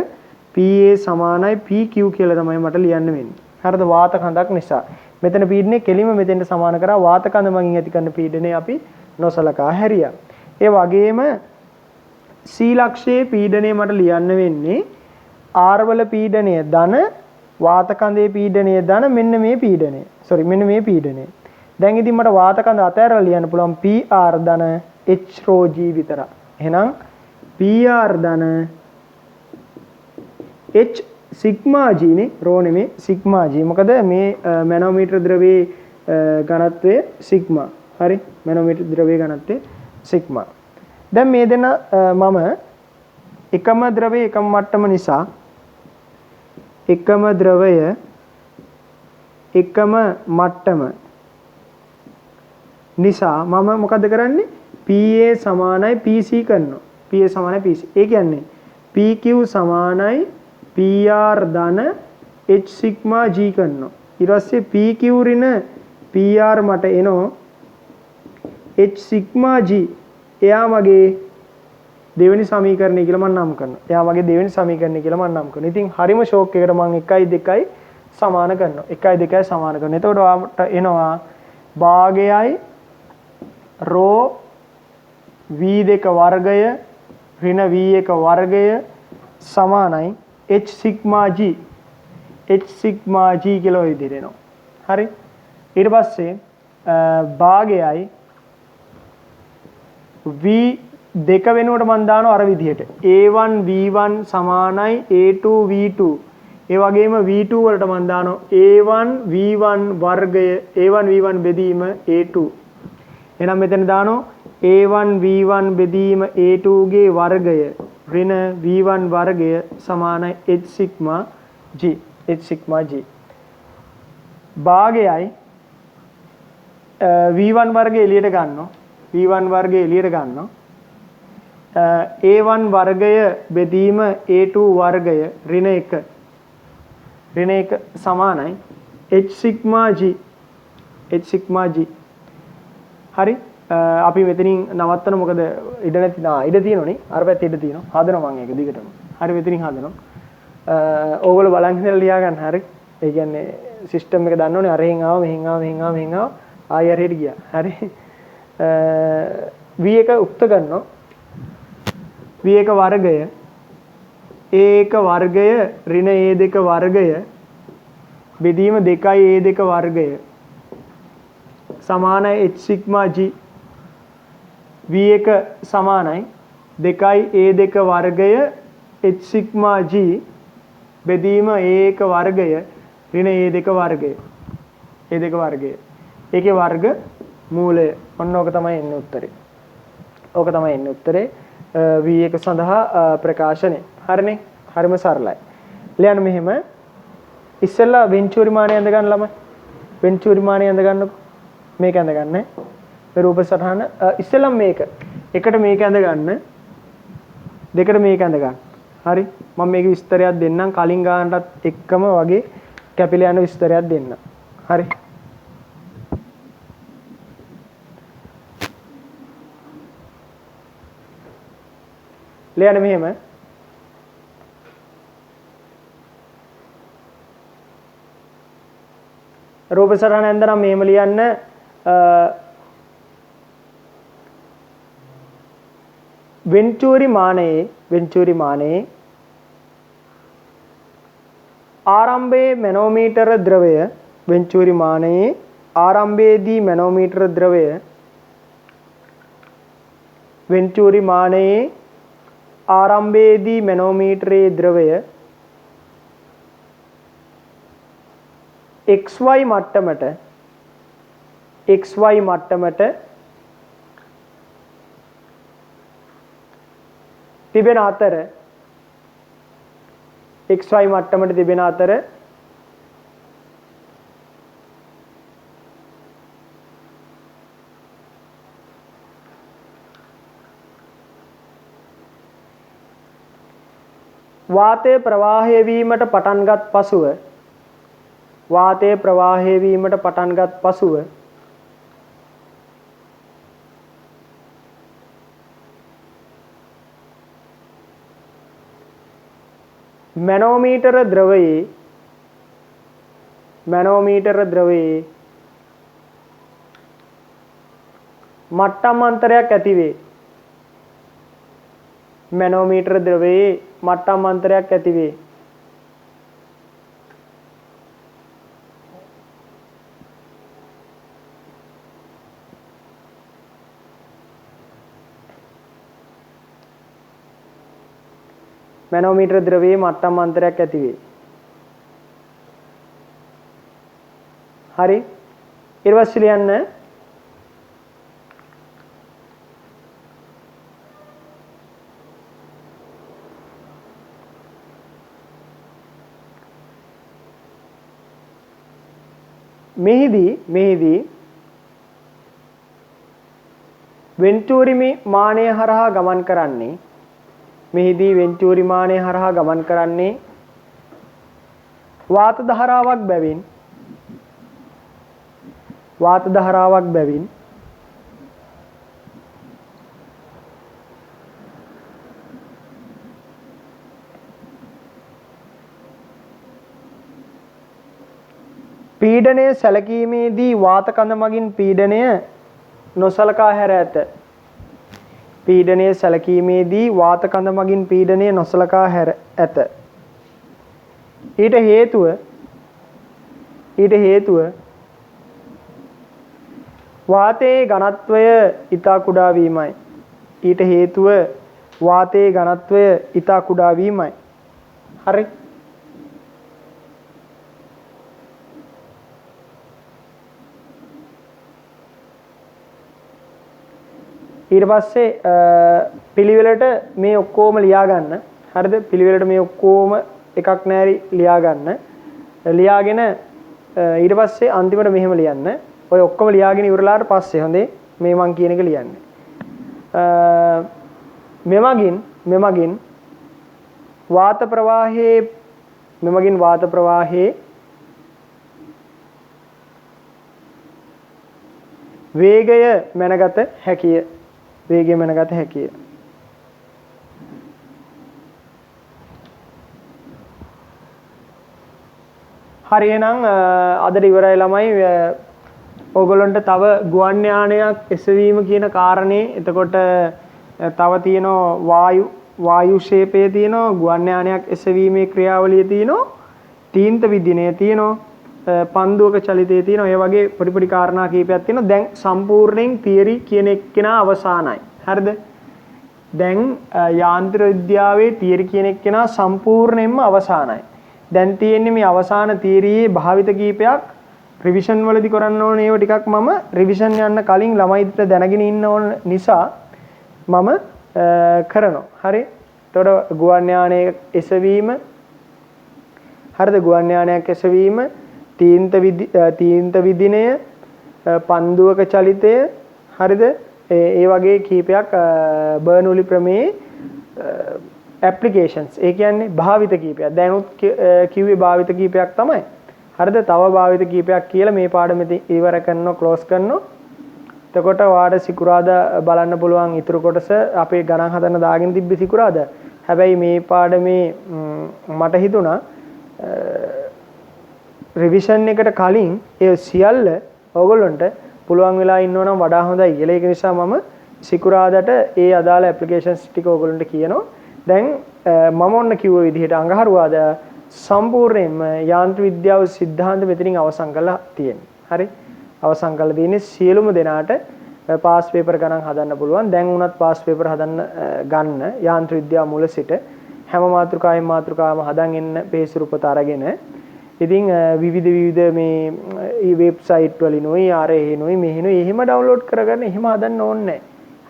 PA සමානයි PQ කියලා තමයි මට ලියන්න වෙන්නේ. හරිද? වාත කඳක් නිසා. මෙතන පීඩනය කෙලිම මෙතෙන්ට සමාන කරා. වාත කඳ මගින් ඇති කරන පීඩනය අපි නොසලකා හැරියා. ඒ වගේම C ලක්ෂයේ පීඩනය මට ලියන්න වෙන්නේ R වල පීඩනය ධන වාත කඳේ පීඩනය ධන මෙන්න මේ පීඩනය. මෙන්න මේ පීඩනය. දැන් ඉතින් මට වාත කඳ අතහැරලා ලියන්න පුළුවන් PR ධන H rho G විතරයි. එහෙනම් PR ධන H සිග්මා G නේ රෝ නෙමේ සිග්මා G. මොකද මේ මැනෝමීටර ද්‍රවයේ ඝනත්වය සිග්මා. හරි? මැනෝමීටර ද්‍රවයේ ඝනත්වය සිග්මා. දැන් මේ දෙන මම එකම ද්‍රවයේ එකම මට්ටම නිසා එකම ද්‍රවය එකම මට්ටම නිසා මම මොකද කරන්නේ? PA සමානයි PC කරනවා. PA සමානයි PC. ඒ කියන්නේ PQ සමානයි PR ධන H සිග්මා G කරනවා. ඊට පස්සේ PQ ඍණ PR මට එනවා H සිග්මා G. එයා මගේ දෙවෙනි සමීකරණය කියලා මම නම් කරනවා. එයා මගේ දෙවෙනි සමීකරණය කියලා මම නම් කරනවා. ඉතින් හරිම ෂෝක් එකකට මම 1 2 සමාන කරනවා. 1 2 සමාන කරනවා. එතකොට ඔයාට එනවා භාගයයි රෝ v2 වර්ගය ඍණ v1 වර්ගය සමානයි H sigma G. H sigma G කියලා ඔය විදිහට එනවා. හරි? ඊට පස්සේ භාගයයි v2 වෙනුවට මම දානවා අර විදිහට A1 V1 සමානයි A2 V2. ඒ වගේම V2 වලට මම දානවා A1 V1 වර්ගය A1 V1 බෙදීම A2. එහෙනම් මෙතන දානවා A1 V1 බෙදීම A2 ගේ වර්ගය ඍණ V1 වර්ගය සමානයි H sigma G. H sigma G. භාගයයි V1 වර්ගය එළියට ගන්නවා. V1 වර්ගය එළියට ගන්නවා. A1 වර්ගය බෙදීම A2 වර්ගය ඍණ 1 සමානයි h sigma g h sigma g හරි අපි මෙතනින් නවත්තන මොකද ඉඩ නැති ඉඩ තියෙනවනේ අර පැත්තේ ඉඩ තියෙනවා හදනවා මම ඒක දිගටම හරි මෙතනින් හදනවා ඕගොල්ලෝ බලන් ඉඳලා ලියා ගන්න හරි ඒ කියන්නේ සිස්ටම් එක දන්නවනේ අරහෙන් ආව මෙහෙන් ආව මෙහෙන් ආව මෙහෙන් ආව ආයෙ හරියට ගියා හරි v1 උක්ත ගන්නවා v1 වර්ගය a1 වර්ගය ඍණ a2 වර්ගය බෙදීම 2යි a2 වර්ගය සමානයි h sigma g v1 සමානයි 2යි a2 වර්ගය h sigma g බෙදීම a1 වර්ගය ඍණ a2 වර්ගය a2 වර්ගය ඒකේ වර්ග මූලය ඔන්න ඕක තමයි එන්නේ උත්තරේ ඕක තමයි එන්නේ උත්තරේ v1 සඳහා ප්‍රකාශනය හරිනේ හරිම සරලයි ලියන්න මෙහෙම ඉස්සෙල්ලා වෙන්චුරි මානය ඇඳ ගන්න ළමයි වෙන්චුරි මානය ඇඳ ගන්නකො මේක ඇඳ ගන්න මේ රූප සටහන ඉස්සෙල්ලම මේක එකට මේක ඇඳ ගන්න දෙකට මේක ඇඳ ගන්න හරි මම මේක විස්තරයක් දෙන්නම් කලින් ගානටත් එක්කම වගේ කැපිලා යන විස්තරයක් දෙන්න හරි ලියන්න මෙහෙම රූප සටහන ඇඳනම් මෙහෙම ලියන්න වෙන්චුරි මානයේ ආරම්භයේ මැනෝමීටර ද්‍රවය වෙන්චුරි මානයේ ආරම්භයේදී මැනෝමීටර ද්‍රවය වෙන්චුරි මානයේ ආරම්භයේදී මැනෝමීටරයේ ද්‍රවය xy මට්ටමට තිබෙන අතර xy මට්ටමට තිබෙන අතර වාතය ප්‍රවාහය වීමට පටන්ගත් පසුව මැනෝමීටර ද්‍රවයේ මට්ටම් අන්තරයක් ඇතිවේ මැනෝමීටර ද්‍රවයේ මට්ටම් අන්තරයක් ඇතිවේ මැනෝමීටර ද්‍රවයේ මට්ටම් අන්තරයක් ඇතිවේ හරි ඊට පස්සේ ලියන්න මෙහිදී වෙන්චුරි මානය හරහා ගමන් කරන්නේ වාත ධාරාවක් බැවින් පීඩනය සැලකීමේදී වාත කඳ මගින් පීඩනය නොසලකා හැර ඇත. ඊට හේතුව වාතයේ ඝනත්වය ඉතා කුඩා වීමයි. හරි. ඊට පස්සේ පිළිවෙලට මේ ඔක්කොම ලියා ගන්න. හරිද? පිළිවෙලට මේ ඔක්කොම එකක් නැරි ලියා ගන්න. ලියාගෙන ඊට පස්සේ අන්තිමට මෙහෙම ලියන්න. ඔය ඔක්කොම ලියාගෙන ඉවරලාට පස්සේ හොඳේ මේ මං කියන එක ලියන්න. මෙමගින් වාත ප්‍රවාහයේ වේගය මැනගත හැකිය. වේගය මැනගත හැකිය. හරි එහෙනම් අදට ඉවරයි ළමයි. ඕගොල්ලන්ට තව ගුවන් යානයක් එසවීම කියන කාරණේ එතකොට තව තියෙනවා වායු ශේපයේ තියෙනවා ගුවන් යානයක් එසවීමේ ක්‍රියාවලිය තියෙනවා තීන්ත විදිනය තියෙනවා පන්දුවක චලිතය තියෙනවා ඒ වගේ පොඩි පොඩි කාරණා කීපයක් තියෙනවා දැන් සම්පූර්ණයෙන් තියරි කියන එක්කෙනා අවසానයි හරිද දැන් යාන්ත්‍ර විද්‍යාවේ තියරි කියන එක්කෙනා සම්පූර්ණයෙන්ම අවසానයි දැන් තියෙන්නේ මේ අවසාන තියරියේ භාවිත කීපයක් රිවිෂන් වලදී කරන්න ඕනේ ඒව ටිකක් මම රිවිෂන් යන්න කලින් ළමයිට දැනගෙන ඉන්න ඕන නිසා මම කරනවා. හරි. එතකොට ගුවන් යානයක එසවීම හරිද ගුවන් යානයක් එසවීම තීන්ත විදිනය පන්දුවක චලිතය හරිද ඒ වගේ කීපයක් බර්නූලි ප්‍රමේයේ ඇප්ලිකේෂන්ස් ඒ කියන්නේ භාවිත කීපයක්. දැනුත් කිව්වේ භාවිත කීපයක් තමයි. හරිද තව භාවිත කීපයක් කියලා මේ පාඩමෙදී ඉවර කරනවා ක්ලෝස් කරනවා. එතකොට ඔයාලට සිකුරාදා බලන්න පුළුවන් ඊටු කොටස අපේ ගණන් හදන්න දාගෙන තිබ්බ සිකුරාදා. හැබැයි මේ පාඩමේ මට හිතුණා රිවිෂන් එකට කලින් ඒ සියල්ල ඕගොල්ලන්ට පුළුවන් වෙලා ඉන්නවනම් වඩා හොඳයි කියලා. ඒක නිසා මම සිකුරාදාට ඒ අදාළ ඇප්ලිකේෂන්ස් ටික ඕගොල්ලන්ට කියනවා. දැන් මම ඔන්න කිව්ව විදිහට අඟහරුවාදා සම්පූර්ණයෙන්ම යාන්ත්‍ර විද්‍යාව සිද්ධාන්ත මෙතනින් අවසන් කරලා තියෙනවා. හරි. අවසන් කරලා තියෙන්නේ සියලුම දෙනාට පාස් පේපර් ගණන් හදන්න පුළුවන්. දැන් උනත් පාස් පේපර් හදන්න ගන්න යාන්ත්‍ර විද්‍යාව මුල සිට හැම මාතෘකාවම හදන් එන්න පේසුරුපත අරගෙන. ඉතින් විවිධ මේ වෙබ්සයිට් වලිනුයි ආරේහිනුයි මෙහිනුයි එහෙම ඩවුන්ලෝඩ් කරගන්න එහෙම හදන්න ඕනේ නැහැ.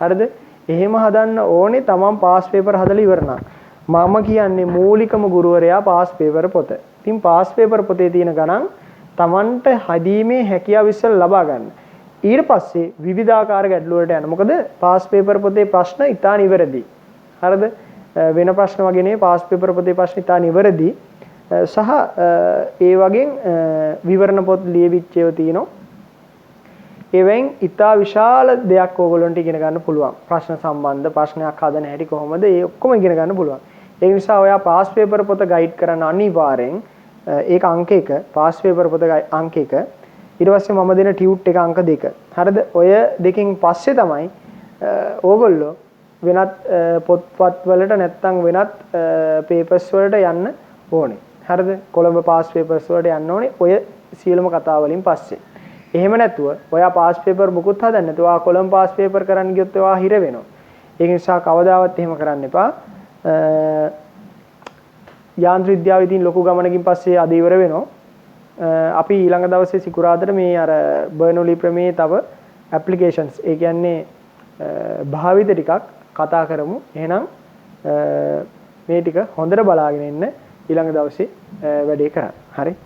හරිද? එහෙම හදන්න ඕනේ තමන් පාස් පේපර් හදලා ඉවරනා. මම කියන්නේ මූලිකම ගුරුවරයා පාස් පේපර් පොත. ඉතින් පාස් පේපර් පොතේ තියෙන ගණන් තමන්ට හදීමේ හැකියාව ඉස්සෙල්ලා ලබා ගන්න. ඊට පස්සේ විවිධාකාර ගැටලු වලට යන්න. මොකද පාස් පේපර් පොතේ ප්‍රශ්න ඉතා නිවැරදි. හරිද? වෙන ප්‍රශ්න වගේ නෙවෙයි පාස් පේපර් පොතේ ප්‍රශ්න ඉතා නිවැරදි. සහ ඒ වගේ විවරණ පොත් ලියවිච්ච ඒවා තියෙනවා. ඒවෙන් ඉතා විශාල දෙයක් ඕගොල්ලන්ට ඉගෙන ගන්න පුළුවන්. ප්‍රශ්න සම්බන්ධ ප්‍රශ්නයක් හදන හැටි කොහොමද? ඒ ඔක්කොම ඉගෙන ගන්න පුළුවන්. ඒ නිසා ඔයා පාස් පේපර් පොත ගයිඩ් කරන්න අනිවාර්යෙන් ඒක අංක 1 පාස් පේපර් පොත අංක 1 ඊට පස්සේ මම දෙන ටියුට් එක අංක 2 හරිද ඔය දෙකෙන් පස්සේ තමයි ඕගොල්ලෝ වෙනත් පොත්පත් වලට නැත්තම් වෙනත් පේපර්ස් වලට යන්න ඕනේ හරිද කොළඹ පාස් පේපර්ස් වලට යන්න ඕනේ ඔය සියලුම කතා වලින් පස්සේ එහෙම නැතුව ඔයා පාස් පේපර් මුකුත් හදන්න නැතුව ඔයා කොළඹ පාස් පේපර් කරන්න ගියොත් ඔයා හිර වෙනවා ඒක නිසා කවදාවත් එහෙම කරන්න එපා යාන්ත්‍ර විද්‍යාවේ තියෙන ලොකු ගමනකින් පස්සේ අද ඉවර වෙනවා. අපි ඊළඟ දවසේ සිකුරාදාට මේ අර බර්නෝලි ප්‍රමේයේ තව ඇප්ලිකේෂන්ස් ඒ කියන්නේ භාවිත ටිකක් කතා කරමු. එහෙනම් මේ ටික හොඳට බලාගෙන ඉන්න ඊළඟ දවසේ වැඩේ කරන්න. හරි.